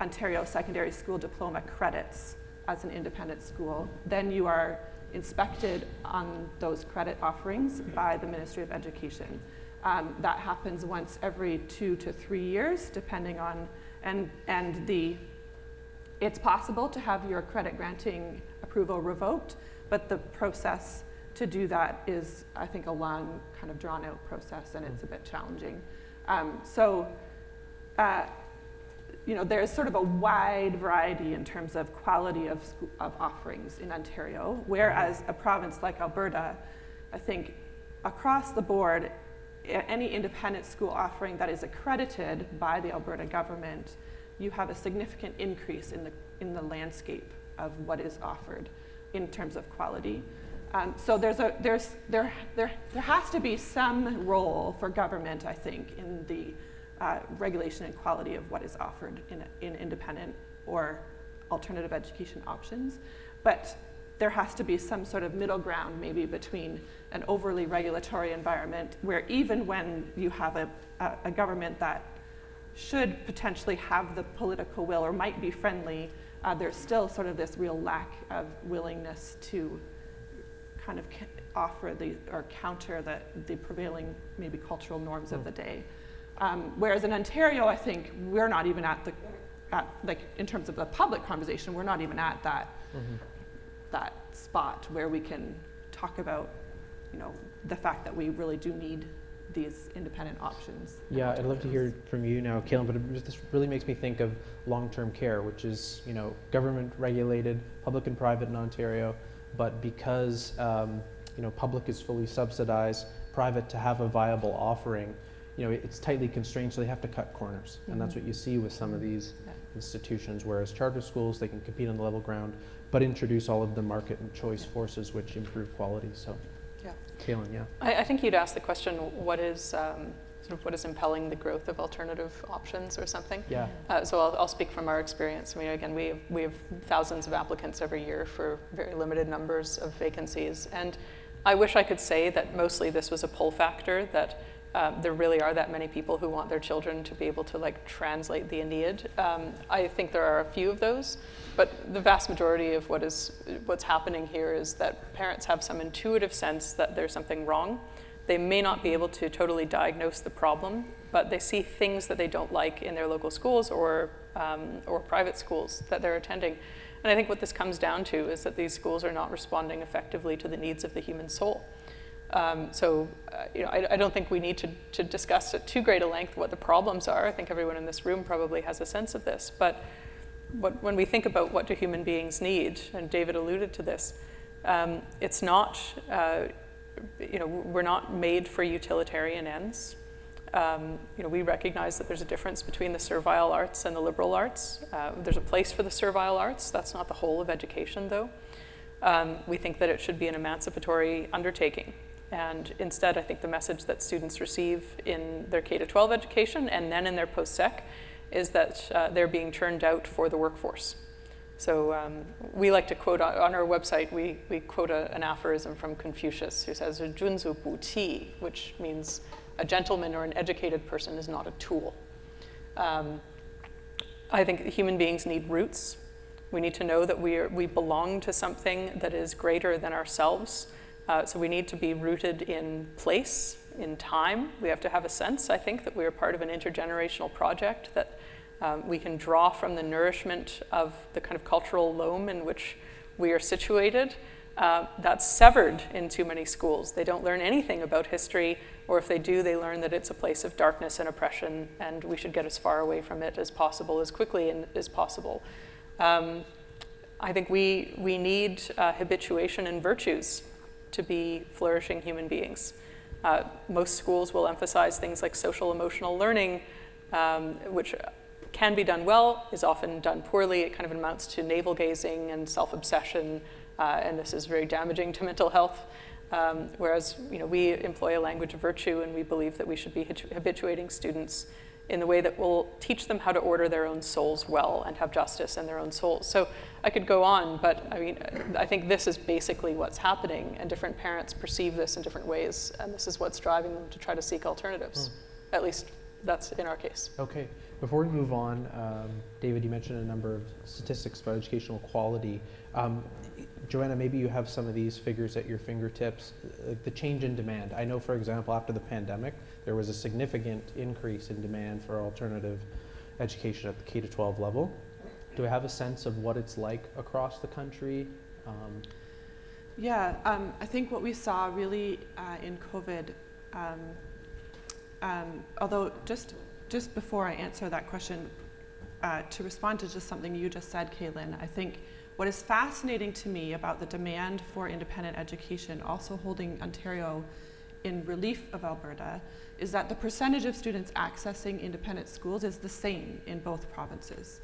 Ontario secondary school diploma credits as an independent school, then you are inspected on those credit offerings by the Ministry of Education. That happens once every 2 to 3 years, depending on, it's possible to have your credit granting approval revoked, but the process to do that is, I think, a long, kind of drawn out process, and it's a bit challenging. There's sort of a wide variety in terms of quality of offerings in Ontario, whereas a province like Alberta, I think across the board, any independent school offering that is accredited by the Alberta government, you have a significant increase in the landscape of what is offered in terms of quality. So there has to be some role for government, I think, in the regulation and quality of what is offered in independent or alternative education options. But there has to be some sort of middle ground maybe between an overly regulatory environment where even when you have a government that should potentially have the political will or might be friendly, there's still sort of this real lack of willingness to kind of offer or counter the prevailing maybe cultural norms of the day. Whereas in Ontario, I think we're not even at in terms of the public conversation, we're not even at that spot where we can talk about, the fact that we really do need these independent options. Yeah, I'd love to hear from you now, Caylan, but this really makes me think of long-term care, which is, government regulated, public and private in Ontario, but because, public is fully subsidized, private to have a viable offering, it's tightly constrained, so they have to cut corners. And that's what you see with some of these institutions, whereas charter schools, they can compete on the level ground, but introduce all of the market and choice forces which improve quality. So, yeah. Caylan, yeah. I think you'd asked the question, what is what is impelling the growth of alternative options or something? Yeah. So I'll speak from our experience. I mean, again, we have thousands of applicants every year for very limited numbers of vacancies. And I wish I could say that mostly this was a pull factor, that there really are that many people who want their children to be able to like translate the Aeneid. I think there are a few of those, but the vast majority of what's happening here is that parents have some intuitive sense that there's something wrong. They may not be able to totally diagnose the problem, but they see things that they don't like in their local schools or private schools that they're attending. And I think what this comes down to is that these schools are not responding effectively to the needs of the human soul. I don't think we need to discuss at too great a length what the problems are. I think everyone in this room probably has a sense of this. But when we think about what do human beings need, and David alluded to this, it's not, we're not made for utilitarian ends. We recognize that there's a difference between the servile arts and the liberal arts. There's a place for the servile arts. That's not the whole of education, though. We think that it should be an emancipatory undertaking. And instead, I think the message that students receive in their K-12 education and then in their post-sec is that they're being turned out for the workforce. So we like to quote on our website, we quote an aphorism from Confucius who says, "Junzu bu qi," which means a gentleman or an educated person is not a tool. I think human beings need roots. We need to know that we belong to something that is greater than ourselves. So we need to be rooted in place, in time. We have to have a sense, I think, that we are part of an intergenerational project, that we can draw from the nourishment of the kind of cultural loam in which we are situated. That's severed in too many schools. They don't learn anything about history, or if they do, they learn that it's a place of darkness and oppression, and we should get as far away from it as possible, as quickly as possible. I think we need habituation in virtues to be flourishing human beings. Most schools will emphasize things like social emotional learning, which can be done well, is often done poorly. It kind of amounts to navel-gazing and self-obsession, and this is very damaging to mental health. Whereas we employ a language of virtue, and we believe that we should be habituating students in the way that will teach them how to order their own souls well and have justice in their own souls. So I could go on, but I think this is basically what's happening, and different parents perceive this in different ways, and this is what's driving them to try to seek alternatives. At least that's in our case. Okay. Before we move on, David, you mentioned a number of statistics about educational quality. Joanna, maybe you have some of these figures at your fingertips, the change in demand. I know, for example, after the pandemic, there was a significant increase in demand for alternative education at the K-12 level. Do we have a sense of what it's like across the country? I think what we saw really in COVID, although just before I answer that question, to respond to just something you just said, Caylan, I think what is fascinating to me about the demand for independent education, also holding Ontario in relief of Alberta, is that the percentage of students accessing independent schools is the same in both provinces,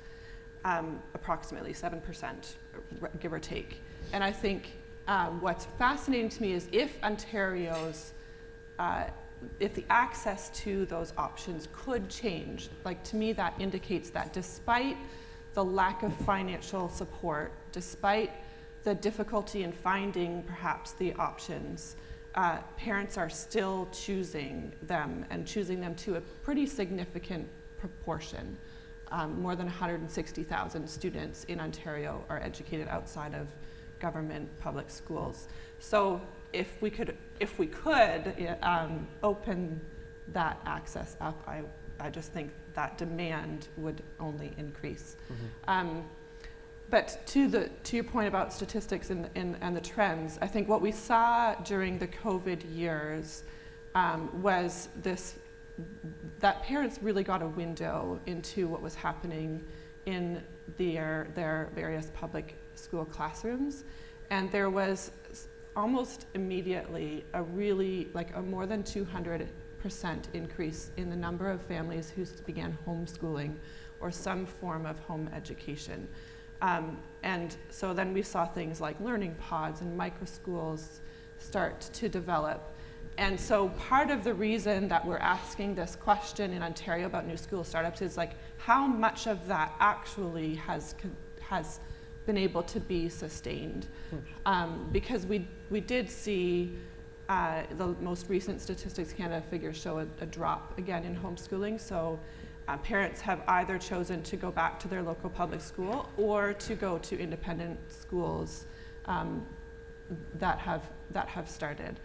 approximately 7%, give or take. And I think what's fascinating to me is if the access to those options could change, like to me that indicates that despite the lack of financial support, despite the difficulty in finding perhaps the options, parents are still choosing them, and choosing them to a pretty significant proportion. More than 160,000 students in Ontario are educated outside of government public schools. So if we could open that access up, I just think that demand would only increase. But to your point about statistics and the trends, I think what we saw during the COVID years was that parents really got a window into what was happening in their various public school classrooms, and there was almost immediately a more than 200% increase in the number of families who began homeschooling or some form of home education. And so then we saw things like learning pods and micro schools start to develop. And so part of the reason that we're asking this question in Ontario about new school startups is like how much of that actually has been able to be sustained. Because we did see The most recent Statistics Canada figures show a drop again in homeschooling. So parents have either chosen to go back to their local public school or to go to independent schools that have started.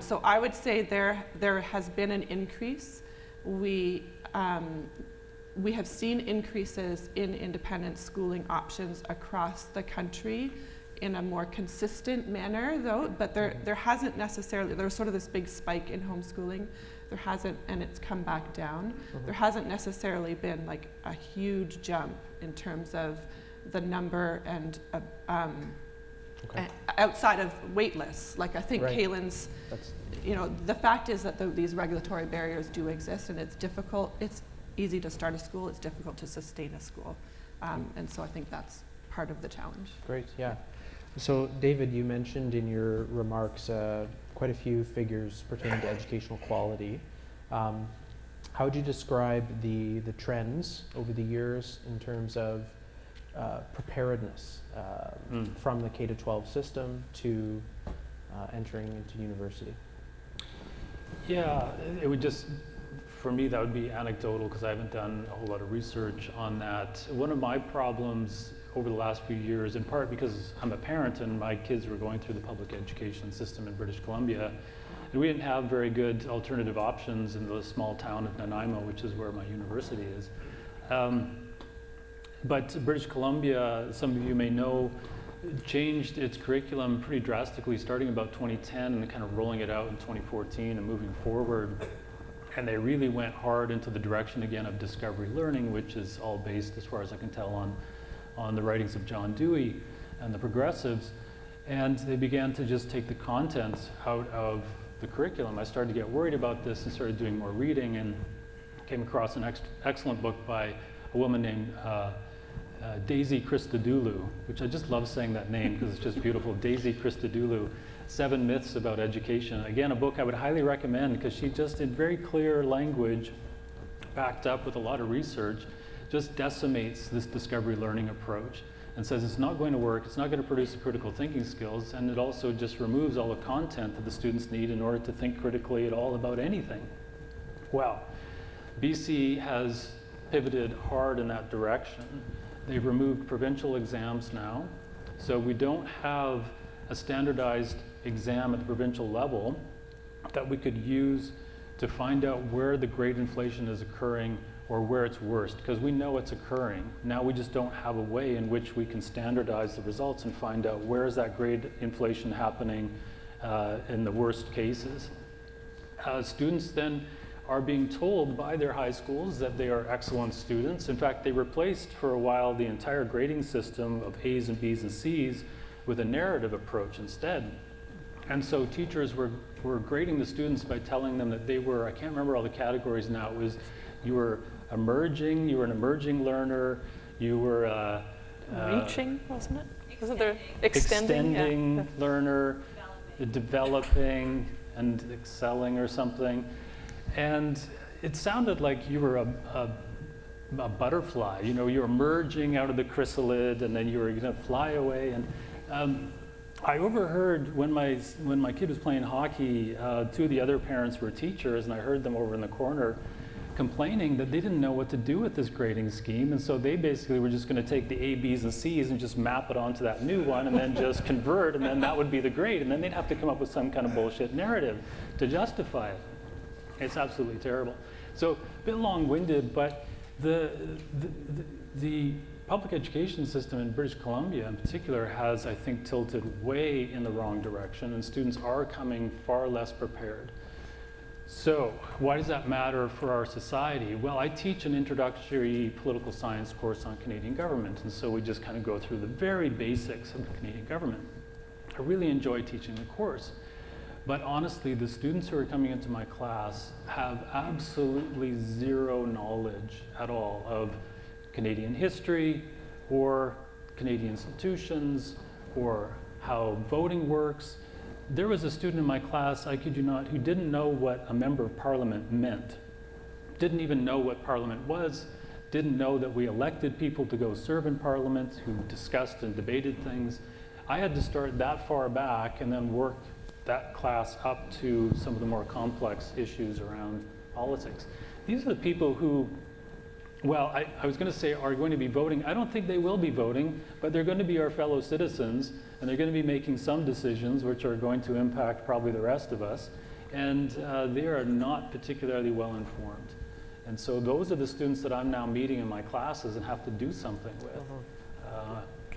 So I would say there has been an increase. We have seen increases in independent schooling options across the country in a more consistent manner, though, but there hasn't necessarily, there was sort of this big spike in homeschooling. There hasn't, and it's come back down. There hasn't necessarily been like a huge jump in terms of the number and outside of wait lists. Like I think Caylan's, the fact is that these regulatory barriers do exist, and it's difficult. It's easy to start a school, it's difficult to sustain a school. And so I think that's part of the challenge. Great, yeah. So David, you mentioned in your remarks quite a few figures pertaining to educational quality. How would you describe the trends over the years in terms of preparedness from the K-12 system to entering into university? Yeah, it would just, for me, that would be anecdotal because I haven't done a whole lot of research on that. One of my problems over the last few years, in part because I'm a parent and my kids were going through the public education system in British Columbia, and we didn't have very good alternative options in the small town of Nanaimo, which is where my university is. But British Columbia, some of you may know, changed its curriculum pretty drastically starting about 2010 and kind of rolling it out in 2014 and moving forward. And they really went hard into the direction again of discovery learning, which is all based, as far as I can tell, on the writings of John Dewey and the progressives. And they began to just take the contents out of the curriculum. I started to get worried about this and started doing more reading and came across an excellent book by a woman named Daisy Christodoulou, which I just love saying that name because it's just beautiful. Daisy Christodoulou, 7 Myths About Education. Again, a book I would highly recommend because she just, in very clear language, backed up with a lot of research, just decimates this discovery learning approach and says it's not going to work, it's not going to produce the critical thinking skills, and it also just removes all the content that the students need in order to think critically at all about anything. Well, BC has pivoted hard in that direction. They've removed provincial exams now, so we don't have a standardized exam at the provincial level that we could use to find out where the grade inflation is occurring or where it's worst, because we know it's occurring. Now we just don't have a way in which we can standardize the results and find out where is that grade inflation happening in the worst cases. Students then are being told by their high schools that they are excellent students. In fact, they replaced for a while the entire grading system of A's and B's and C's with a narrative approach instead. And so teachers were grading the students by telling them that they were, I can't remember all the categories now, it was you were emerging, you were an emerging learner, you were reaching, wasn't it? Wasn't there extending learner, developing and excelling or something. And it sounded like you were a butterfly, you know, you were emerging out of the chrysalid and then you were gonna fly away. And I overheard when my kid was playing hockey, 2 of the other parents were teachers, and I heard them over in the corner complaining that they didn't know what to do with this grading scheme, and so they basically were just going to take the A, B's, and C's and just map it onto that new one and then just convert, and then that would be the grade, and then they'd have to come up with some kind of bullshit narrative to justify it. It's absolutely terrible. So a bit long-winded, but the public education system in British Columbia in particular has, I think, tilted way in the wrong direction, and students are coming far less prepared. So why does that matter for our society? Well, I teach an introductory political science course on Canadian government, and so we just kind of go through the very basics of the Canadian government. I really enjoy teaching the course, but honestly, the students who are coming into my class have absolutely zero knowledge at all of Canadian history or Canadian institutions or how voting works. There was a student in my class, I kid you not, who didn't know what a member of parliament meant, didn't even know what parliament was, didn't know that we elected people to go serve in parliament, who discussed and debated things. I had to start that far back and then work that class up to some of the more complex issues around politics. These are the people who, well, I was going to say are going to be voting. I don't think they will be voting, but they're going to be our fellow citizens, and they're going to be making some decisions which are going to impact probably the rest of us, and they are not particularly well informed. And so those are the students that I'm now meeting in my classes and have to do something with.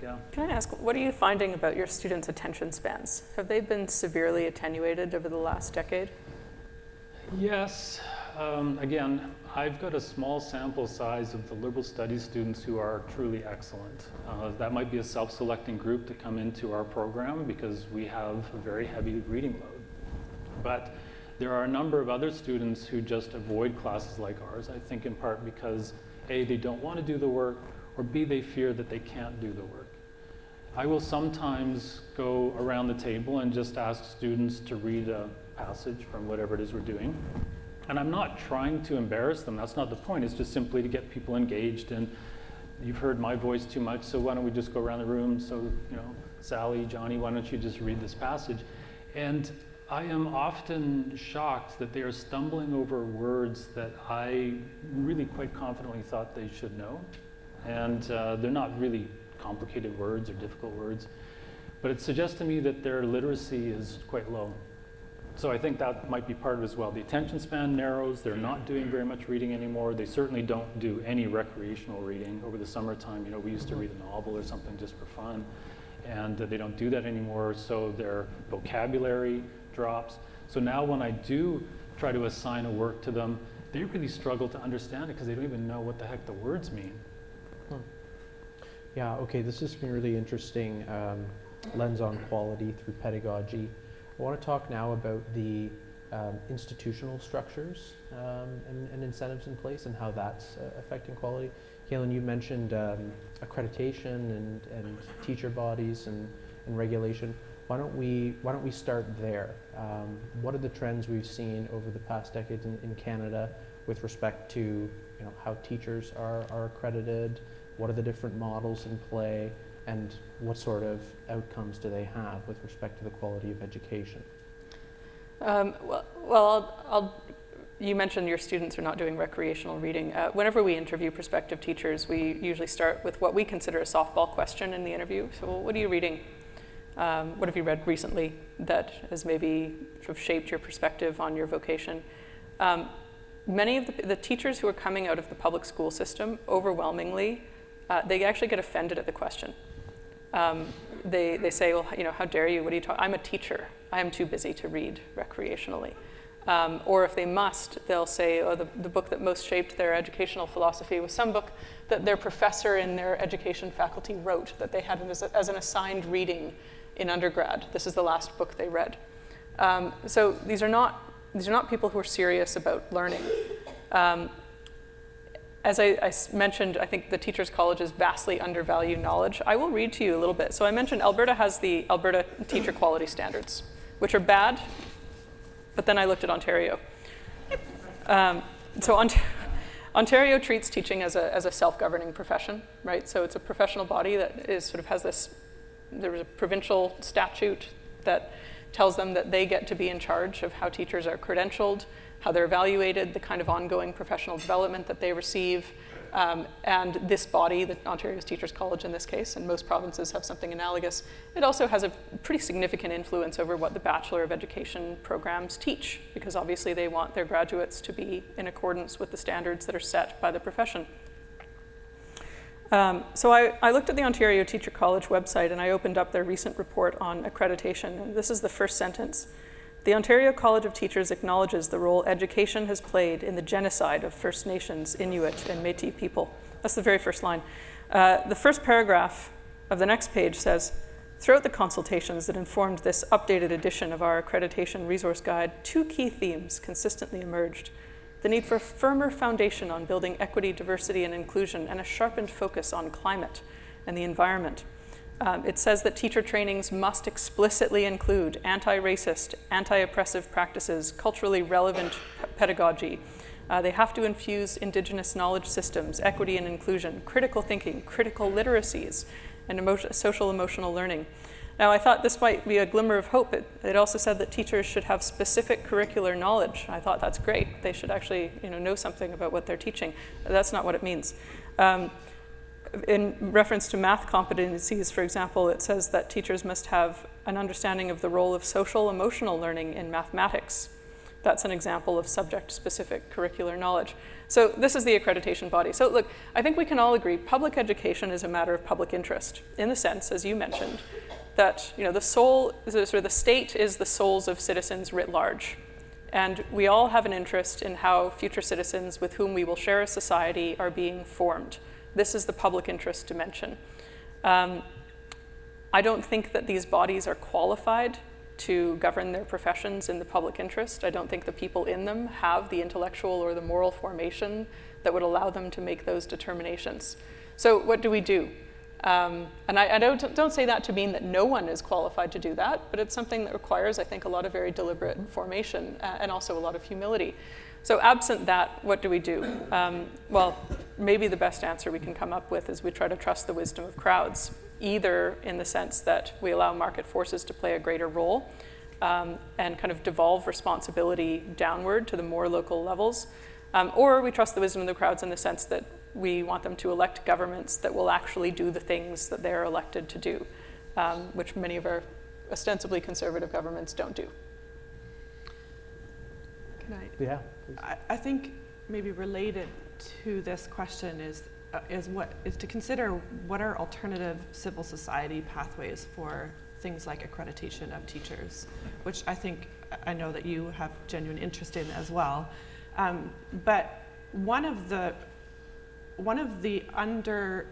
Yeah. Can I ask, what are you finding about your students' attention spans? Have they been severely attenuated over the last decade? Yes. Again, I've got a small sample size of the liberal studies students who are truly excellent. That might be a self-selecting group to come into our program because we have a very heavy reading load. But there are a number of other students who just avoid classes like ours, I think in part because A, they don't want to do the work, or B, they fear that they can't do the work. I will sometimes go around the table and just ask students to read a passage from whatever it is we're doing. And I'm not trying to embarrass them, that's not the point, it's just simply to get people engaged. And you've heard my voice too much, so why don't we just go around the room? So, you know, Sally, Johnny, why don't you just read this passage? And I am often shocked that they are stumbling over words that I really quite confidently thought they should know. And they're not really complicated words or difficult words, but it suggests to me that their literacy is quite low. So I think that might be part of it as well. The attention span narrows, they're not doing very much reading anymore. They certainly don't do any recreational reading. Over the summertime, you know, we used to read a novel or something just for fun, and they don't do that anymore, so their vocabulary drops. So now when I do try to assign a work to them, they really struggle to understand it because they don't even know what the heck the words mean. Yeah, okay, this has been really interesting lens on quality through pedagogy. I want to talk now about the institutional structures and incentives in place and how that's affecting quality. Caylan, you mentioned accreditation and teacher bodies and regulation. Why don't we start there? What are the trends we've seen over the past decade in Canada with respect to, you know, how teachers are accredited? What are the different models in play, and what sort of outcomes do they have with respect to the quality of education? You mentioned your students are not doing recreational reading. Whenever we interview prospective teachers, we usually start with what we consider a softball question in the interview. So, well, what are you reading? What have you read recently that has maybe sort of shaped your perspective on your vocation? Many of the teachers who are coming out of the public school system, overwhelmingly, they actually get offended at the question. They say, well, you know, how dare you, what are you talking, I'm a teacher, I am too busy to read recreationally. Or if they must, they'll say, oh, the book that most shaped their educational philosophy was some book that their professor in their education faculty wrote that they had as an assigned reading in undergrad. This is the last book they read. So these are not people who are serious about learning. As I mentioned, I think the Teachers Colleges vastly undervalue knowledge. I will read to you a little bit. So I mentioned Alberta has the Alberta Teacher Quality Standards, which are bad, but then I looked at Ontario. Ontario treats teaching as a self-governing profession, right? So it's a professional body that is sort of has this, there's a provincial statute that tells them that they get to be in charge of how teachers are credentialed, how they're evaluated, the kind of ongoing professional development that they receive. And this body, the Ontario's Teachers College in this case, and most provinces have something analogous, it also has a pretty significant influence over what the Bachelor of Education programs teach, because obviously they want their graduates to be in accordance with the standards that are set by the profession. So I looked at the Ontario Teacher College website and I opened up their recent report on accreditation, and this is the first sentence. The Ontario College of Teachers acknowledges the role education has played in the genocide of First Nations, Inuit, and Métis people. That's the very first line. The first paragraph of the next page says, throughout the consultations that informed this updated edition of our accreditation resource guide, two key themes consistently emerged. The need for a firmer foundation on building equity, diversity, and inclusion, and a sharpened focus on climate and the environment. It says that teacher trainings must explicitly include anti-racist, anti-oppressive practices, culturally relevant pedagogy. They have to infuse Indigenous knowledge systems, equity and inclusion, critical thinking, critical literacies, and social emotional learning. Now, I thought this might be a glimmer of hope. It also said that teachers should have specific curricular knowledge. I thought that's great. They should actually know something about what they're teaching. That's not what it means. In reference to math competencies, for example, it says that teachers must have an understanding of the role of social emotional learning in mathematics. That's an example of subject-specific curricular knowledge. So this is the accreditation body. So look, I think we can all agree public education is a matter of public interest in the sense, as you mentioned, that the state is the souls of citizens writ large. And we all have an interest in how future citizens with whom we will share a society are being formed. This is the public interest dimension. I don't think that these bodies are qualified to govern their professions in the public interest. I don't think the people in them have the intellectual or the moral formation that would allow them to make those determinations. So what do we do? And I don't say that to mean that no one is qualified to do that, but it's something that requires, I think, a lot of very deliberate formation and also a lot of humility. So absent that, what do we do? Well, maybe the best answer we can come up with is we try to trust the wisdom of crowds, either in the sense that we allow market forces to play a greater role and kind of devolve responsibility downward to the more local levels, or we trust the wisdom of the crowds in the sense that we want them to elect governments that will actually do the things that they're elected to do, which many of our ostensibly conservative governments don't do. Can I? Yeah. I think maybe related to this question is to consider what are alternative civil society pathways for things like accreditation of teachers, which I know that you have genuine interest in as well. But one of the under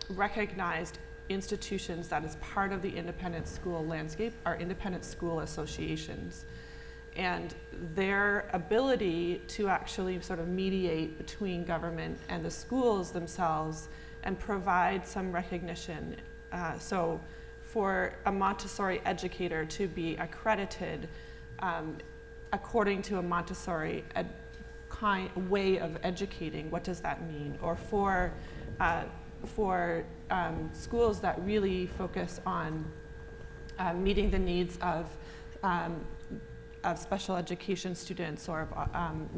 recognized institutions that is part of the independent school landscape are independent school associations. And their ability to actually sort of mediate between government and the schools themselves and provide some recognition. So for a Montessori educator to be accredited according to a Montessori way of educating, what does that mean? Or for schools that really focus on meeting the needs of special education students or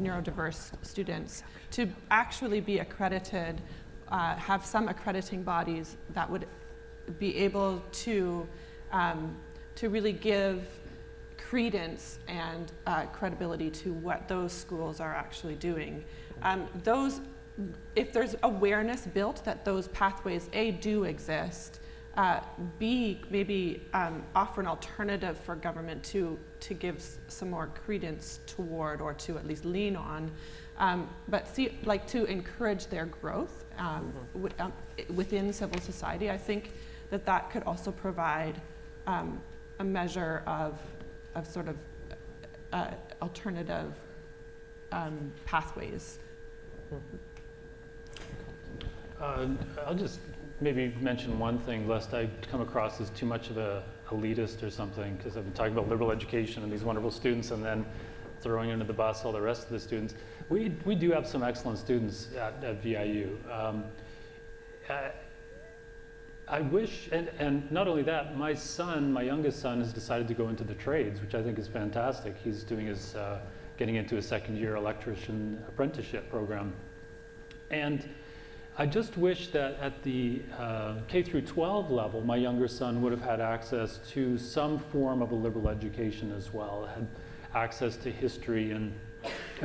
neurodiverse students, to actually be accredited, have some accrediting bodies that would be able to really give credence and credibility to what those schools are actually doing. If there's awareness built that those pathways, A, do exist, B, maybe offer an alternative for government to give some more credence toward, or to at least lean on, but to encourage their growth within civil society. I think that could also provide a measure of sort of alternative pathways. I'll just maybe mention one thing, lest I come across as too much of a elitist or something, because I've been talking about liberal education and these wonderful students and then throwing under the bus all the rest of the students. We do have some excellent students at VIU. I wish, and not only that, my youngest son has decided to go into the trades, which I think is fantastic. He's doing his, getting into his second year electrician apprenticeship program. And I just wish that at the K through 12 level, my younger son would have had access to some form of a liberal education as well, had access to history and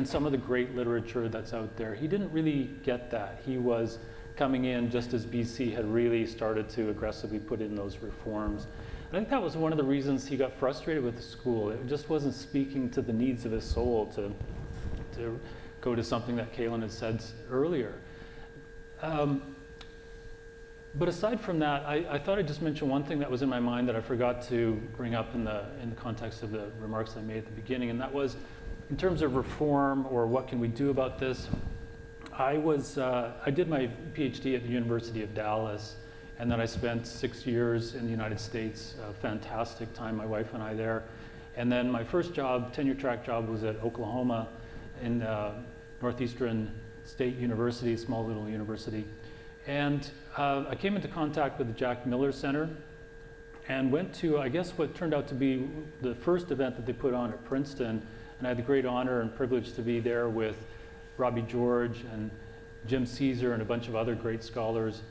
some of the great literature that's out there. He didn't really get that. He was coming in just as BC had really started to aggressively put in those reforms. And I think that was one of the reasons he got frustrated with the school. It just wasn't speaking to the needs of his soul to go to something that Caylan had said earlier. But aside from that, I thought I'd just mention one thing that was in my mind that I forgot to bring up in the context of the remarks I made at the beginning, and that was in terms of reform or what can we do about this. I did my PhD at the University of Dallas, and then I spent 6 years in the United States, a fantastic time, my wife and I there. And then my first job, tenure track job, was at Oklahoma in Northeastern State University, small little university. And I came into contact with the Jack Miller Center, and went to, I guess, what turned out to be the first event that they put on at Princeton. And I had the great honor and privilege to be there with Robbie George and Jim Caesar and a bunch of other great scholars.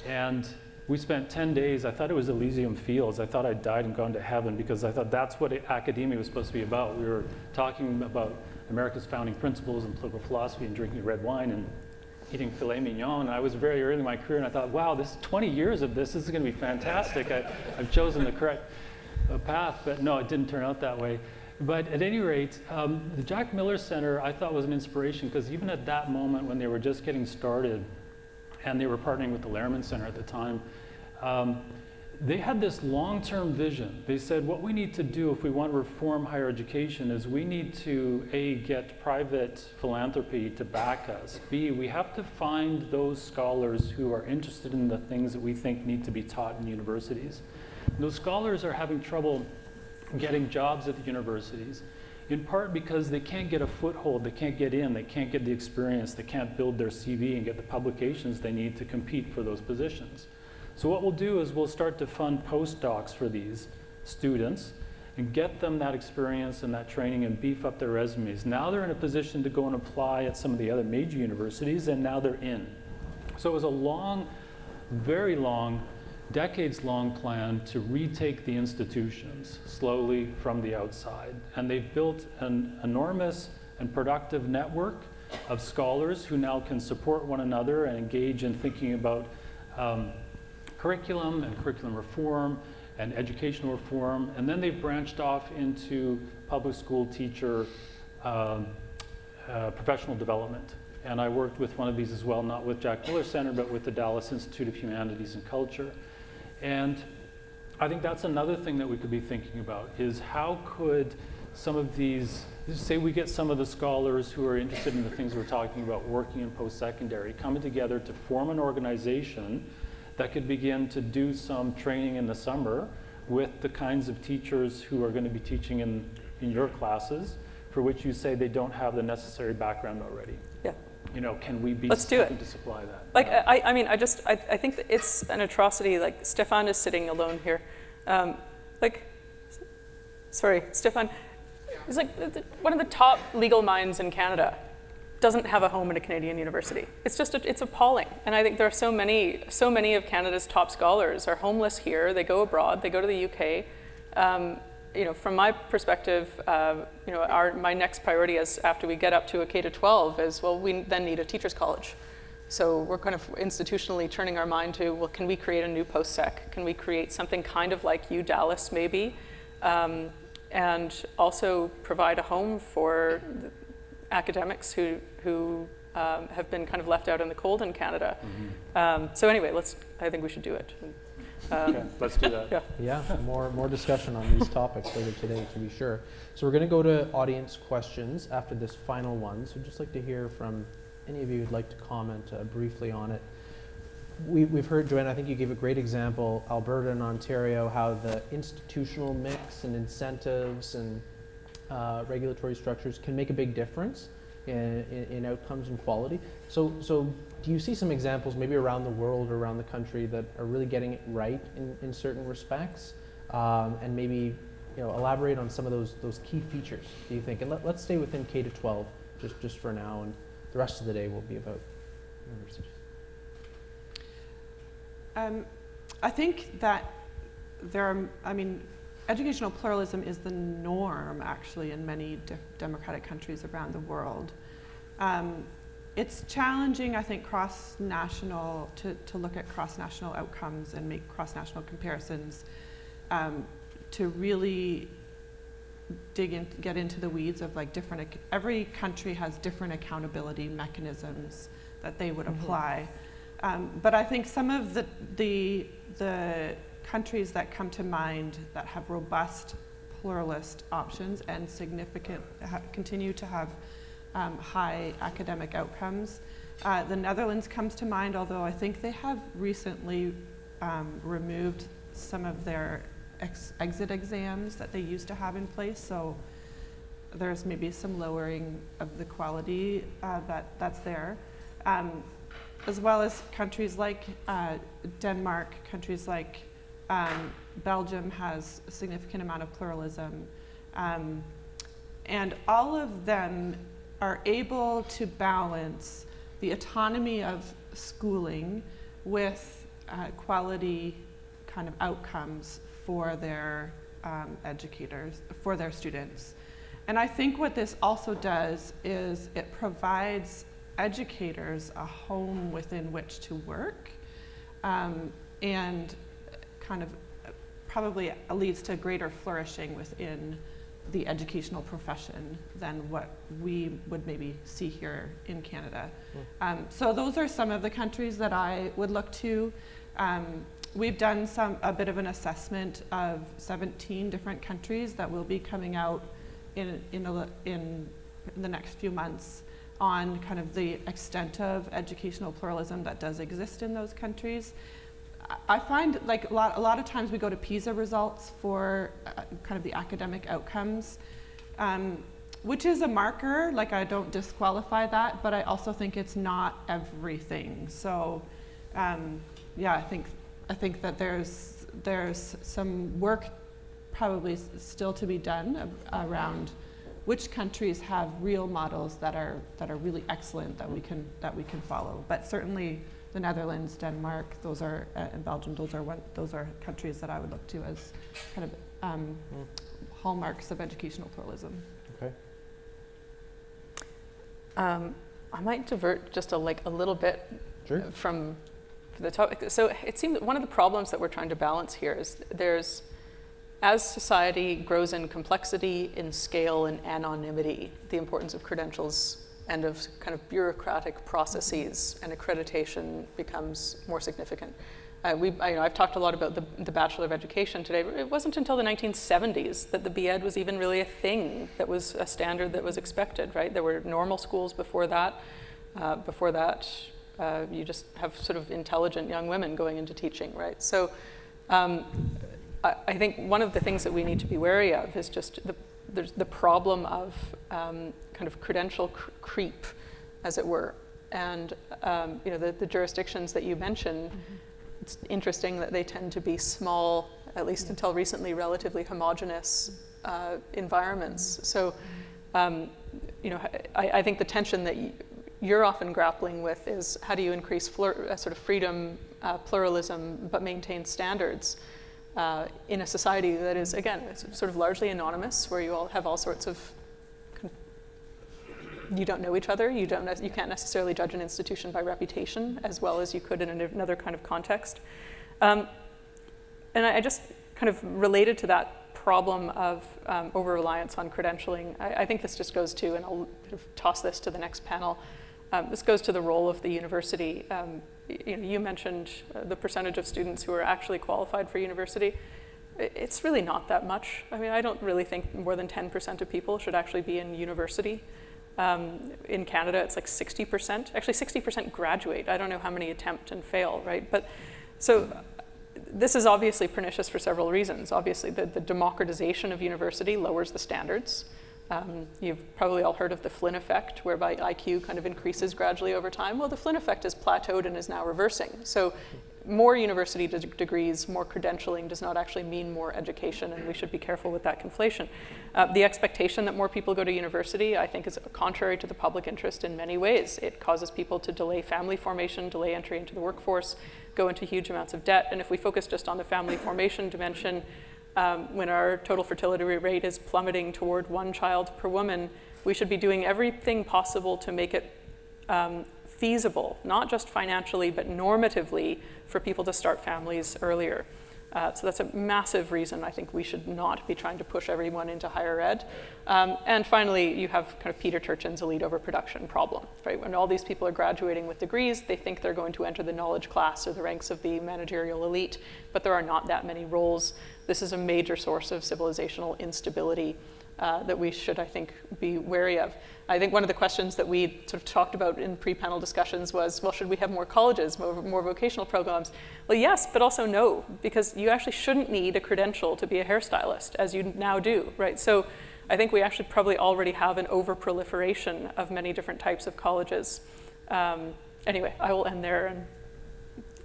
And we spent 10 days, I thought it was Elysium Fields. I thought I'd died and gone to heaven, because I thought that's what academia was supposed to be about. We were talking about America's founding principles and political philosophy and drinking red wine and eating filet mignon. And I was very early in my career, and I thought, wow, this 20 years of this is going to be fantastic. I've chosen the correct path, but no, it didn't turn out that way. But at any rate, the Jack Miller Center I thought was an inspiration, because even at that moment when they were just getting started, and they were partnering with the Lehrman Center at the time, they had this long-term vision. They said, what we need to do if we want to reform higher education is we need to, A, get private philanthropy to back us. B, we have to find those scholars who are interested in the things that we think need to be taught in universities. And those scholars are having trouble getting jobs at the universities, in part because they can't get a foothold, they can't get in, they can't get the experience, they can't build their CV and get the publications they need to compete for those positions. So what we'll do is we'll start to fund postdocs for these students and get them that experience and that training and beef up their resumes. Now they're in a position to go and apply at some of the other major universities, and now they're in. So it was a long, very long, decades-long plan to retake the institutions slowly from the outside. And they've built an enormous and productive network of scholars who now can support one another and engage in thinking about curriculum and curriculum reform and educational reform. And then they've branched off into public school teacher professional development. And I worked with one of these as well, not with Jack Miller Center, but with the Dallas Institute of Humanities and Culture. And I think that's another thing that we could be thinking about, is how could some of these, say we get some of the scholars who are interested in the things we're talking about working in post-secondary, coming together to form an organization that could begin to do some training in the summer with the kinds of teachers who are going to be teaching in your classes, for which you say they don't have the necessary background already. Yeah. You know, can we be Let's do it. to supply that? Like, I mean, I think that it's an atrocity. Like, Stefan is sitting alone here. Sorry, Stefan, he's like one of the top legal minds in Canada, doesn't have a home in a Canadian university. It's just, it's appalling. And I think there are so many of Canada's top scholars are homeless here. They go abroad, they go to the UK. You know, from my perspective, you know, my next priority is, after we get up to a K-12, is, well, we then need a teacher's college. So we're kind of institutionally turning our mind to, well, can we create a new post-sec? Can we create something kind of like Dallas, maybe? And also provide a home for academics who have been kind of left out in the cold in Canada. Mm-hmm. So anyway, I think we should do it. Okay, let's do that. Yeah, more discussion on these topics later today, to be sure. So we're going to go to audience questions after this final one. So just like to hear from any of you who'd like to comment briefly on it. We've heard, Joanna, I think you gave a great example, Alberta and Ontario, how the institutional mix and incentives and regulatory structures can make a big difference in outcomes and quality. So do you see some examples maybe around the world or around the country that are really getting it right in certain respects? And maybe, you know, elaborate on some of those key features, do you think? And let's stay within K-12 just for now, and the rest of the day will be about universities. I think that educational pluralism is the norm, actually, in many democratic countries around the world. It's challenging, I think, cross-national, to look at cross-national outcomes and make cross-national comparisons, to really get into the weeds of, like, every country has different accountability mechanisms that they would apply. But I think some of the countries that come to mind that have robust pluralist options and continue to have high academic outcomes. The Netherlands comes to mind, although I think they have recently removed some of their exit exams that they used to have in place, so there's maybe some lowering of the quality that's there. As well as countries like Denmark, countries like Belgium has a significant amount of pluralism. And all of them are able to balance the autonomy of schooling with quality kind of outcomes for their educators, for their students. And I think what this also does is it provides educators a home within which to work, and kind of probably leads to greater flourishing within the educational profession than what we would maybe see here in Canada. So those are some of the countries that I would look to. We've done a bit of an assessment of 17 different countries that will be coming out in the next few months on kind of the extent of educational pluralism that does exist in those countries. I find like a lot of times we go to PISA results for kind of the academic outcomes, which is a marker. Like, I don't disqualify that, but I also think it's not everything. So yeah, I think that there's some work probably still to be done around which countries have real models that are really excellent that we can follow. But certainly the Netherlands, Denmark, and Belgium, those are countries that I would look to as kind of hallmarks of educational pluralism. Okay. I might divert just a little bit Sure. from the topic. So it seems that one of the problems that we're trying to balance here is as society grows in complexity, in scale, and anonymity, the importance of credentials and of kind of bureaucratic processes and accreditation becomes more significant. I've talked a lot about the Bachelor of Education today. It wasn't until the 1970s that the B.Ed was even really a thing that was a standard that was expected, right? There were normal schools before that. You just have sort of intelligent young women going into teaching, right? So I think one of the things that we need to be wary of is just there's the problem of kind of credential creep, as it were. And the jurisdictions that you mentioned, it's interesting that they tend to be small, at least until recently, relatively homogenous environments. So I think the tension that you're often grappling with is how do you increase sort of freedom, pluralism, but maintain standards in a society that is, again, sort of largely anonymous, where you all have all sorts of, you don't know each other, you can't necessarily judge an institution by reputation as well as you could in another kind of context. And I just kind of related to that problem of over-reliance on credentialing. I think this just goes to, and I'll sort of toss this to the next panel, this goes to the role of the university. You mentioned the percentage of students who are actually qualified for university. It's really not that much. I mean, I don't really think more than 10% of people should actually be in university. In Canada, it's like 60%. Actually, 60% graduate. I don't know how many attempt and fail, right? But so this is obviously pernicious for several reasons. Obviously, the democratization of university lowers the standards. You've probably all heard of the Flynn effect, whereby IQ kind of increases gradually over time. Well, the Flynn effect has plateaued and is now reversing. So more university degrees, more credentialing does not actually mean more education, and we should be careful with that conflation. The expectation that more people go to university, I think, is contrary to the public interest in many ways. It causes people to delay family formation, delay entry into the workforce, go into huge amounts of debt. And if we focus just on the family formation dimension, when our total fertility rate is plummeting toward 1 child per woman, we should be doing everything possible to make it feasible, not just financially, but normatively, for people to start families earlier. So that's a massive reason I think we should not be trying to push everyone into higher ed. And finally, you have kind of Peter Turchin's elite overproduction problem, right? When all these people are graduating with degrees, they think they're going to enter the knowledge class or the ranks of the managerial elite, but there are not that many roles. This is a major source of civilizational instability that we should, I think, be wary of. I think one of the questions that we sort of talked about in pre-panel discussions was, well, should we have more colleges, more vocational programs? Well, yes, but also no, because you actually shouldn't need a credential to be a hairstylist, as you now do, right? So I think we actually probably already have an over-proliferation of many different types of colleges. Anyway, I will end there and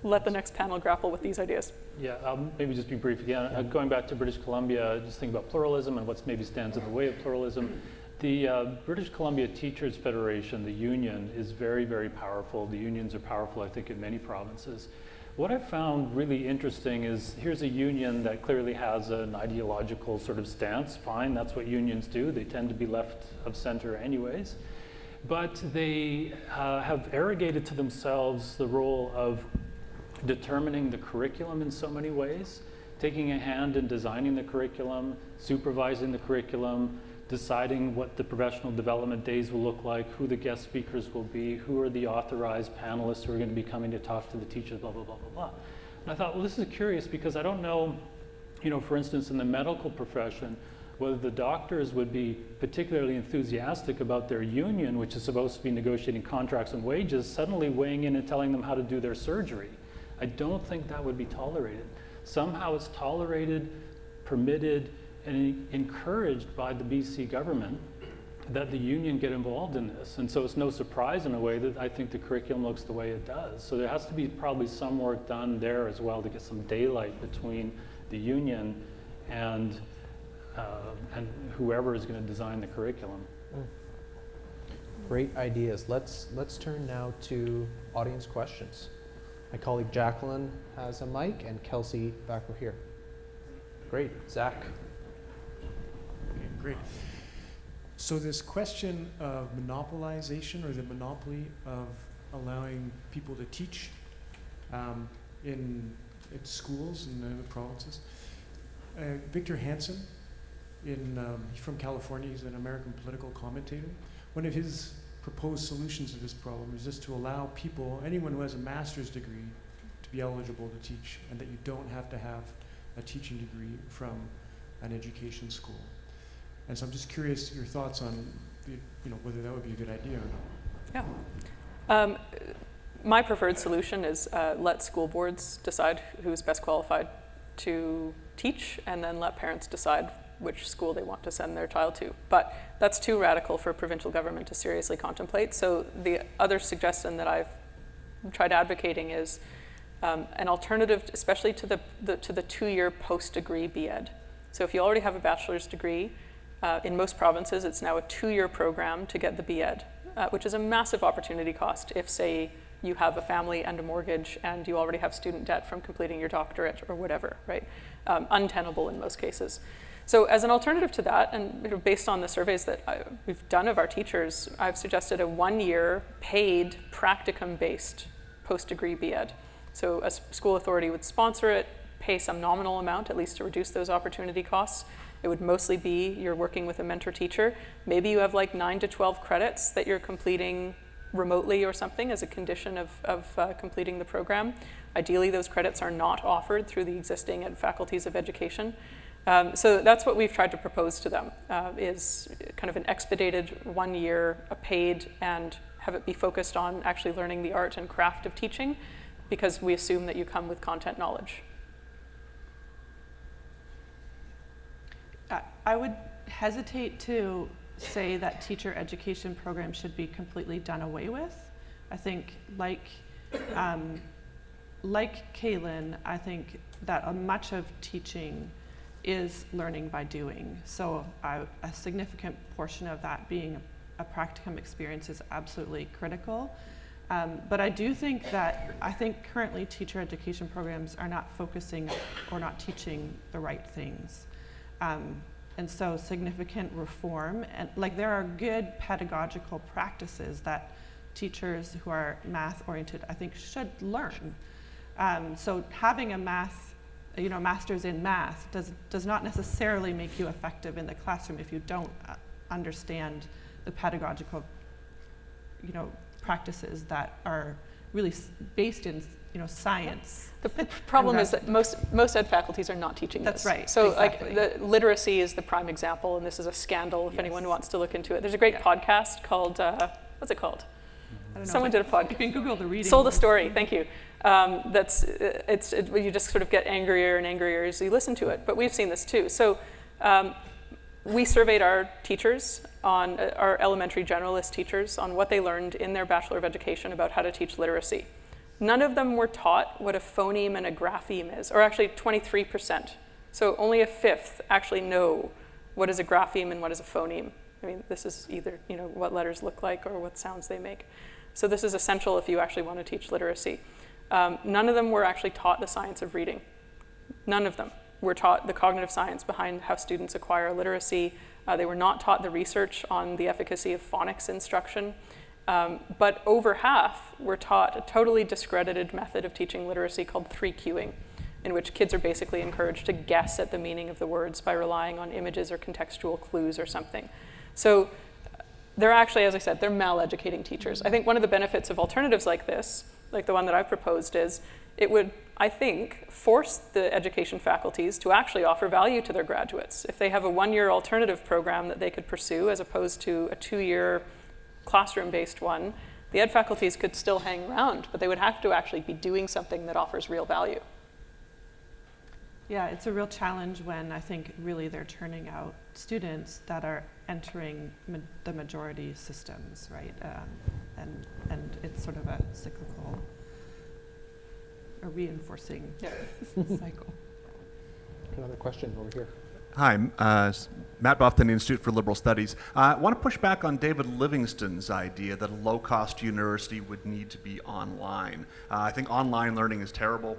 let the next panel grapple with these ideas. Yeah, I'll maybe just be brief again. Going back to British Columbia, just think about pluralism and what maybe stands in the way of pluralism. The British Columbia Teachers Federation, the union, is very, very powerful. The unions are powerful, I think, in many provinces. What I found really interesting is here's a union that clearly has an ideological sort of stance. Fine, that's what unions do. They tend to be left of center anyways. But they have arrogated to themselves the role of determining the curriculum in so many ways, taking a hand in designing the curriculum, supervising the curriculum, deciding what the professional development days will look like, who the guest speakers will be, who are the authorized panelists who are going to be coming to talk to the teachers, blah, blah, blah, blah, blah. And I thought, well, this is curious because I don't know, for instance, in the medical profession, whether the doctors would be particularly enthusiastic about their union, which is supposed to be negotiating contracts and wages, suddenly weighing in and telling them how to do their surgery. I don't think that would be tolerated. Somehow it's tolerated, permitted, and encouraged by the BC government that the union get involved in this. And so it's no surprise in a way that I think the curriculum looks the way it does. So there has to be probably some work done there as well to get some daylight between the union and whoever is going to design the curriculum. Great ideas. Let's turn now to audience questions. My colleague Jacqueline has a mic, and Kelsey back over here. Great. Zach. Okay, great. So this question of monopolization, or the monopoly of allowing people to teach in schools in the provinces. Victor Hansen, from California, he's an American political commentator. One of his proposed solutions to this problem is just to allow people, anyone who has a master's degree, to be eligible to teach, and that you don't have to have a teaching degree from an education school. And so I'm just curious your thoughts on whether that would be a good idea or not. Yeah. My preferred solution is let school boards decide who's best qualified to teach, and then let parents decide which school they want to send their child to. But that's too radical for provincial government to seriously contemplate. So the other suggestion that I've tried advocating is an alternative, especially to the 2-year post-degree BEd. So if you already have a bachelor's degree, in most provinces it's now a 2-year program to get the BEd, which is a massive opportunity cost if, say, you have a family and a mortgage and you already have student debt from completing your doctorate or whatever, right? Untenable in most cases. So as an alternative to that, and based on the surveys that we've done of our teachers, I've suggested a 1-year paid practicum-based post-degree BEd. So a school authority would sponsor it, pay some nominal amount, at least to reduce those opportunity costs. It would mostly be you're working with a mentor teacher. Maybe you have like 9 to 12 credits that you're completing remotely or something as a condition of completing the program. Ideally, those credits are not offered through the existing faculties of education. So that's what we've tried to propose to them, is kind of an expedited 1 year, a paid, and have it be focused on actually learning the art and craft of teaching, because we assume that you come with content knowledge. I would hesitate to say that teacher education programs should be completely done away with. I think, like Caylan, I think that much of teaching is learning by doing. So a significant portion of that being a practicum experience is absolutely critical. But I do think currently teacher education programs are not focusing or not teaching the right things. And so significant reform, and there are good pedagogical practices that teachers who are math oriented, I think, should learn. So having a master's in math does not necessarily make you effective in the classroom if you don't understand the pedagogical, practices that are really based in, science. The problem is that most ed faculties are not teaching this. That's right. So exactly. the literacy is the prime example, and this is a scandal if anyone wants to look into it. There's a great podcast called, what's it called? I don't know. Someone did a podcast. You can Google the reading. Sold a Story, thank you. You just sort of get angrier and angrier as you listen to it, but we've seen this too. So we surveyed our teachers, our elementary generalist teachers, on what they learned in their Bachelor of Education about how to teach literacy. None of them were taught what a phoneme and a grapheme is, or actually 23%. So only a fifth actually know what is a grapheme and what is a phoneme. I mean, this is either, what letters look like or what sounds they make. So this is essential if you actually want to teach literacy. None of them were actually taught the science of reading. None of them were taught the cognitive science behind how students acquire literacy. They were not taught the research on the efficacy of phonics instruction. But over half were taught a totally discredited method of teaching literacy called 3Qing, in which kids are basically encouraged to guess at the meaning of the words by relying on images or contextual clues or something. So they're actually, as I said, they're mal-educating teachers. I think one of the benefits of alternatives like this, like the one that I've proposed, is it would, I think, force the education faculties to actually offer value to their graduates. If they have a one-year alternative program that they could pursue as opposed to a two-year classroom-based one, the ed faculties could still hang around, but they would have to actually be doing something that offers real value. Yeah, it's a real challenge when I think really they're turning out students that are entering the majority systems, right? And it's sort of a cyclical, a reinforcing cycle. Another question over here. Hi, Matt Buffton, Institute for Liberal Studies. I want to push back on David Livingstone's idea that a low-cost university would need to be online. I think online learning is terrible.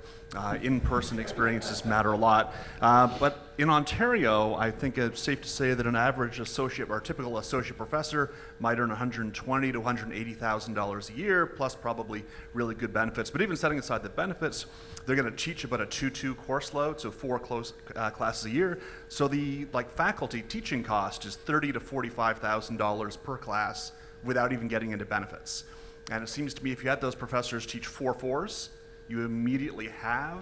In-person experiences matter a lot. But in Ontario, I think it's safe to say that an average associate or typical associate professor might earn $120,000 to $180,000 a year, plus probably really good benefits. But even setting aside the benefits, they're going to teach about a 2-2 course load, so 4 classes a year. So the faculty teaching cost is $30,000 to $45,000 per class without even getting into benefits. And it seems to me if you had those professors teach 4 4s, you immediately have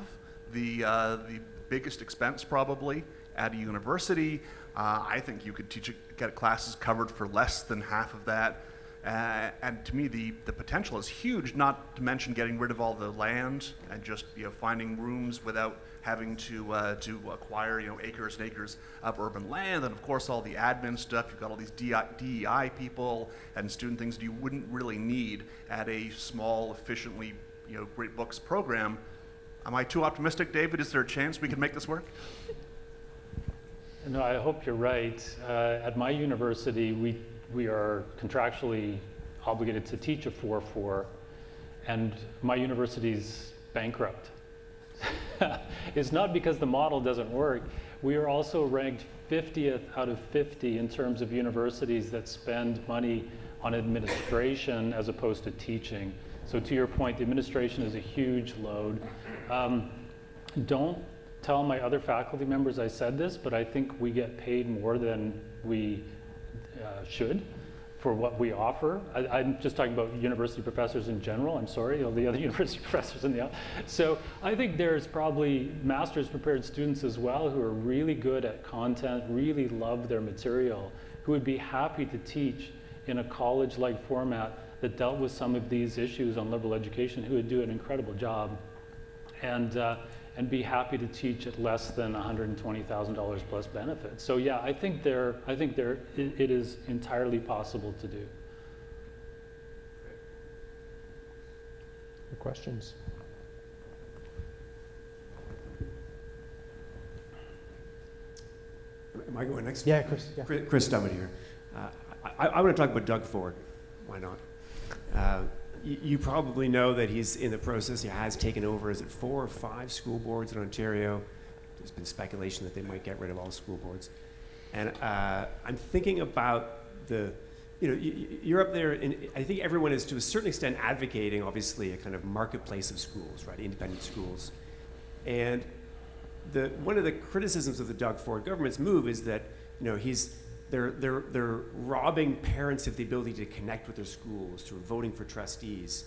the biggest expense probably at a university. I think you could get classes covered for less than half of that. And to me, the potential is huge, not to mention getting rid of all the land and just finding rooms without having to acquire acres and acres of urban land, and of course all the admin stuff. You've got all these DEI people and student things that you wouldn't really need at a small, efficiently great books program. Am I too optimistic, David? Is there a chance we can make this work? No, I hope you're right. At my university, we are contractually obligated to teach a 4-4, and my university's bankrupt. It's not because the model doesn't work. We are also ranked 50th out of 50 in terms of universities that spend money on administration as opposed to teaching. So to your point, the administration is a huge load. Don't tell my other faculty members I said this, but I think we get paid more than we should for what we offer. I'm just talking about university professors in general. I'm sorry, the other university professors in the So I think there's probably master's prepared students as well who are really good at content, really love their material, who would be happy to teach in a college-like format that dealt with some of these issues on liberal education, who would do an incredible job and be happy to teach at less than $120,000 plus benefits. So yeah, I think it is entirely possible to do. Other questions? Am I going next? Yeah, Chris. Yeah. Chris Dummett here. I want to talk about Doug Ford. Why not? You probably know that he's in the process. He has taken over, is it 4 or 5 school boards in Ontario? There's been speculation that they might get rid of all school boards. And I'm thinking about you're up there, and I think everyone is to a certain extent advocating, obviously, a kind of marketplace of schools, right? Independent schools. And one of the criticisms of the Doug Ford government's move is that they're robbing parents of the ability to connect with their schools through voting for trustees.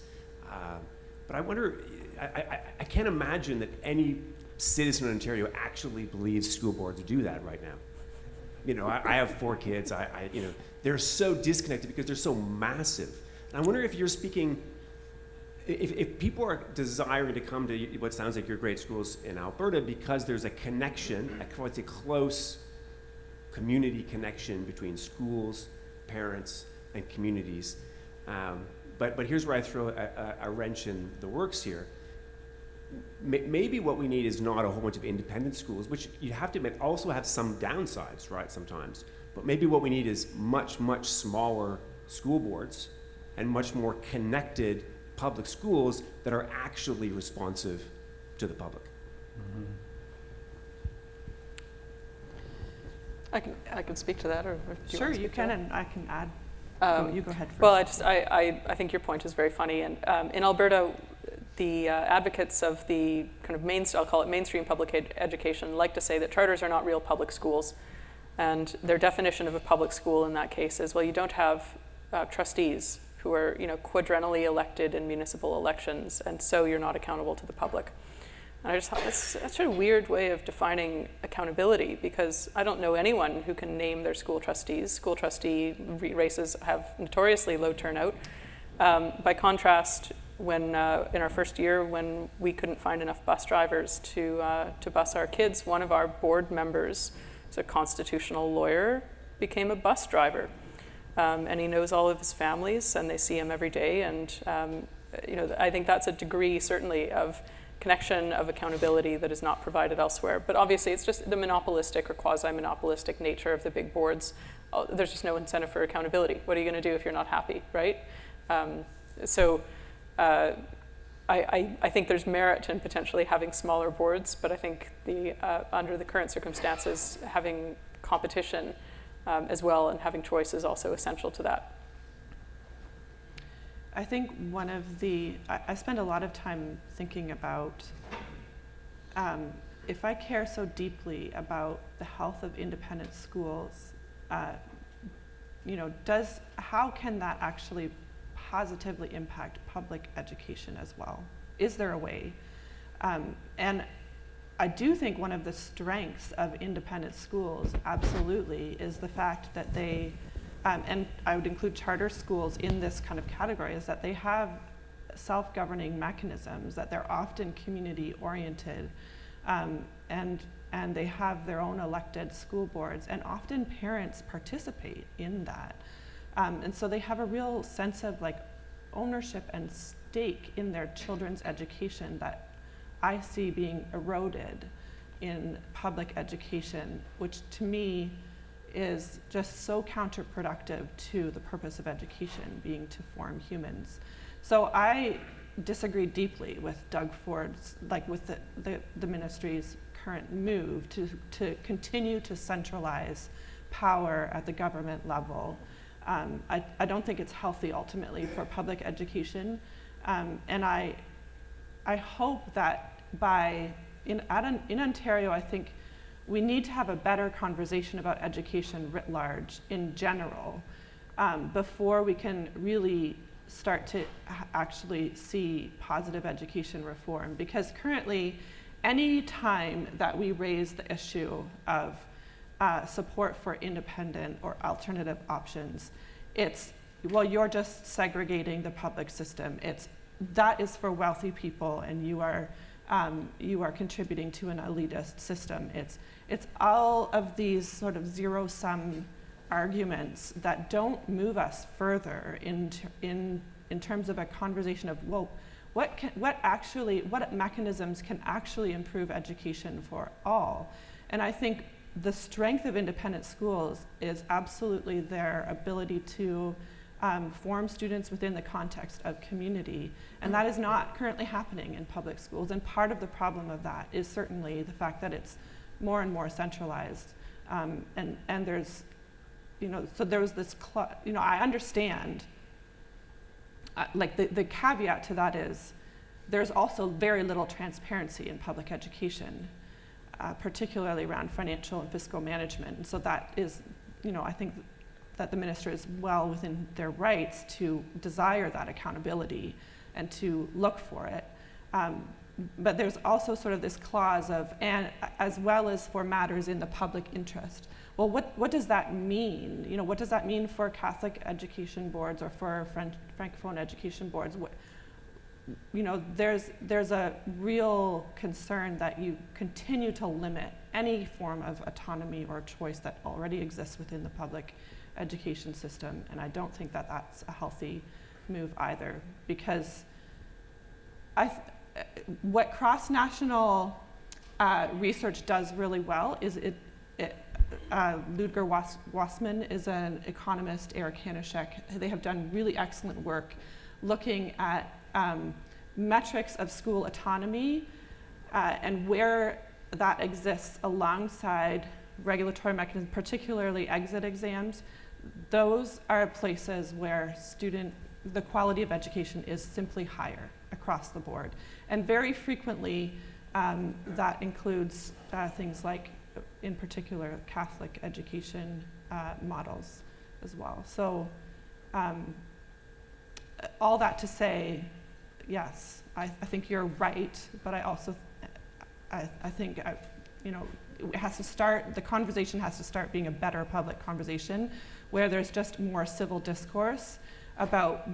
But I wonder, I can't imagine that any citizen in Ontario actually believes school boards do that right now. I have 4 kids. They're so disconnected because they're so massive. And I wonder if you're speaking, if people are desiring to come to what sounds like your great schools in Alberta because there's a connection, a close community connection between schools, parents, and communities. But here's where I throw a wrench in the works here. Maybe what we need is not a whole bunch of independent schools, which you have to admit also have some downsides, right, sometimes. But maybe what we need is much, much smaller school boards and much more connected public schools that are actually responsive to the public. Mm-hmm. I can speak to that, or do Sure, want to you speak to can, that? and I can add. You go ahead first. Well, I think your point is very funny. And in Alberta, the advocates of the kind of I'll call it mainstream public education, like to say that charters are not real public schools. And their definition of a public school in that case is, well, you don't have trustees who are, quadrennially elected in municipal elections, and so you're not accountable to the public. And I just thought that's such a weird way of defining accountability, because I don't know anyone who can name their school trustees. School trustee races have notoriously low turnout. By contrast, when in our first year, when we couldn't find enough bus drivers to bus our kids, one of our board members, who's a constitutional lawyer, became a bus driver. And he knows all of his families, and they see him every day. And I think that's a degree, certainly, of connection, of accountability that is not provided elsewhere. But obviously, it's just the monopolistic or quasi-monopolistic nature of the big boards. There's just no incentive for accountability. What are you going to do if you're not happy, right? I think there's merit in potentially having smaller boards, but I think under the current circumstances, having competition as well and having choice is also essential to that. I think I spend a lot of time thinking about if I care so deeply about the health of independent schools, how can that actually positively impact public education as well? Is there a way? And I do think one of the strengths of independent schools absolutely is the fact that they, and I would include charter schools in this kind of category, is that they have self-governing mechanisms, that they're often community-oriented, and they have their own elected school boards, and often parents participate in that. And so they have a real sense of ownership and stake in their children's education that I see being eroded in public education, which to me is just so counterproductive to the purpose of education being to form humans. So I disagree deeply with Doug Ford's, with the ministry's current move to continue to centralize power at the government level. I don't think it's healthy ultimately for public education. And I hope that in Ontario, I think we need to have a better conversation about education writ large in general before we can really start to actually see positive education reform. Because currently, any time that we raise the issue of support for independent or alternative options, it's, well, you're just segregating the public system. That is for wealthy people, and you are contributing to an elitist system. It's all of these sort of zero-sum arguments that don't move us further in terms of a conversation of, well, what mechanisms can actually improve education for all? And I think the strength of independent schools is absolutely their ability to form students within the context of community. And that is not currently happening in public schools. And part of the problem of that is certainly the fact that it's more and more centralized. And there's, so there was this, I understand, the caveat to that is there's also very little transparency in public education, particularly around financial and fiscal management. And so that is, I think that the minister is well within their rights to desire that accountability and to look for it. But there's also sort of this clause of, and as well as for matters in the public interest. Well, what does that mean? What does that mean for Catholic education boards or for Francophone education boards? There's a real concern that you continue to limit any form of autonomy or choice that already exists within the public education system, and I don't think that that's a healthy move either, because what cross-national research does really well is Ludger Wassman is an economist, Eric Hanushek. They have done really excellent work looking at metrics of school autonomy and where that exists alongside regulatory mechanisms, particularly exit exams. Those are places where the quality of education is simply higher across the board. And very frequently, that includes things like, in particular, Catholic education models as well. So all that to say, yes, I think you're right, but I also, I think, it has to start, the conversation has to start being a better public conversation where there's just more civil discourse about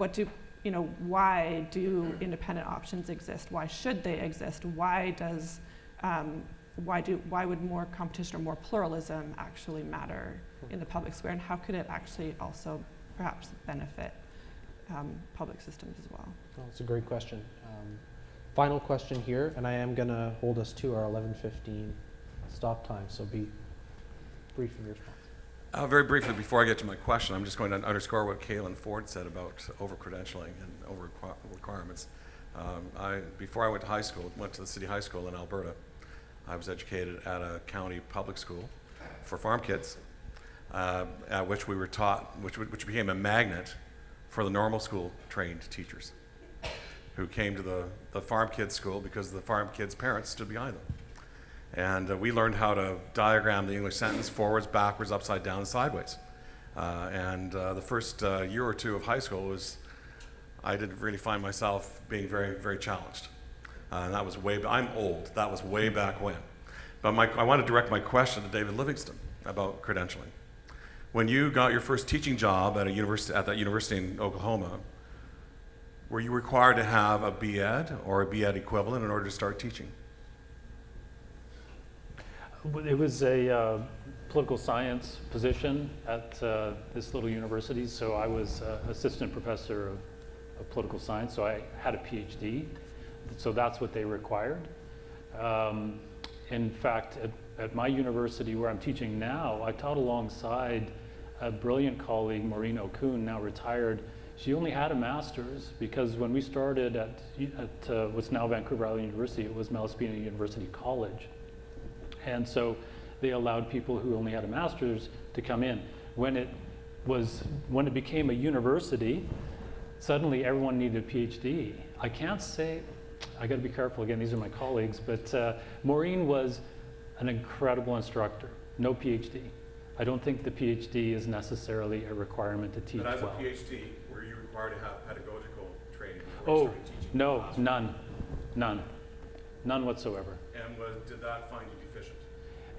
why do independent options exist? Why should they exist? Why would more competition or more pluralism actually matter in the public square? And how could it actually also perhaps benefit public systems as well? Well, it's a great question. Final question here, and I am going to hold us to our 11:15 stop time, so be brief in your response. Very briefly, before I get to my question, I'm just going to underscore what Caylan Ford said about over-credentialing and over-requirements. Before I went to high school, went to the city high school in Alberta, I was educated at a county public school for farm kids, at which we were taught, which became a magnet for the normal school trained teachers who came to the farm kids school because the farm kids' parents stood behind them. And we learned how to diagram the English sentence forwards, backwards, upside down, and sideways. The first year or two of high school I didn't really find myself being very, very challenged. And that was I'm old, that was way back when. But I want to direct my question to David Livingstone about credentialing. When you got your first teaching job at that university in Oklahoma, were you required to have a B.Ed or a B.Ed equivalent in order to start teaching? It was a political science position at this little university, so I was assistant professor of political science, so I had a PhD, so that's what they required. In fact, at my university where I'm teaching now, I taught alongside a brilliant colleague, Maureen O'Coon, now retired. She only had a master's because when we started at what's now Vancouver Island University, it was Malaspina University College. And so they allowed people who only had a master's to come in. When it became a university, suddenly everyone needed a PhD. I can't say, I gotta be careful again, these are my colleagues, but Maureen was an incredible instructor, no PhD. I don't think the PhD is necessarily a requirement to teach well. But as a PhD, were you required to have pedagogical training before you started teaching? No, none whatsoever. And did that find you deficient?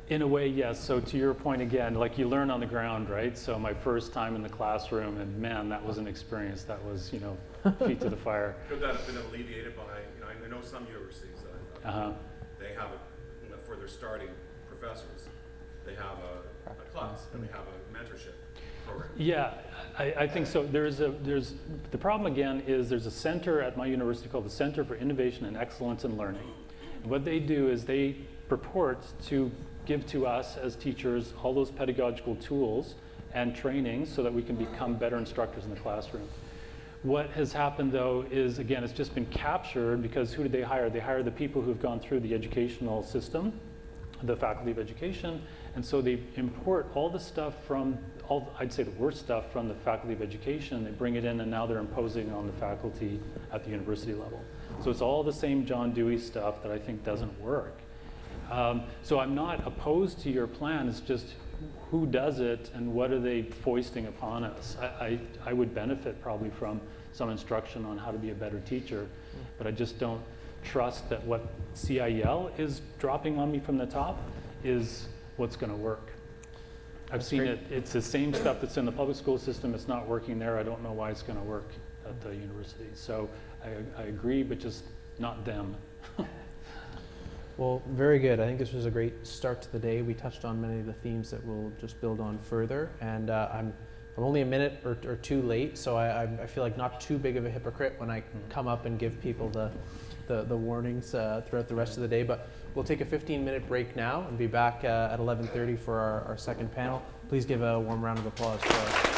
In a way, yes. So to your point again, like you learn on the ground, right? So my first time in the classroom, and man, that was an experience that was, feet to the fire. Could that have been alleviated by, I know some universities, they have for their starting professors, they have a class and they have a mentorship program. Yeah, I think so. The problem again is there's a center at my university called the Center for Innovation and Excellence in Learning. And what they do is they purport to give to us as teachers all those pedagogical tools and training so that we can become better instructors in the classroom. What has happened though is, again, it's just been captured because who did they hire? They hired the people who have gone through the educational system, the faculty of education, and so they import all the stuff I'd say the worst stuff from the faculty of education, they bring it in and now they're imposing on the faculty at the university level. So it's all the same John Dewey stuff that I think doesn't work. So I'm not opposed to your plan, it's just who does it and what are they foisting upon us? I would benefit probably from some instruction on how to be a better teacher, but I just don't trust that what CIEL is dropping on me from the top is what's going to work. I've seen it, it's the same stuff that's in the public school system, it's not working there, I don't know why it's going to work at the university. So I agree, but just not them. Well, very good. I think this was a great start to the day. We touched on many of the themes that we'll just build on further, and I'm I'm only a minute or two late, so I feel like not too big of a hypocrite when I come up and give people the warnings throughout the rest of the day. But we'll take a 15-minute break now and be back at 11:30 for our second panel. Please give a warm round of applause for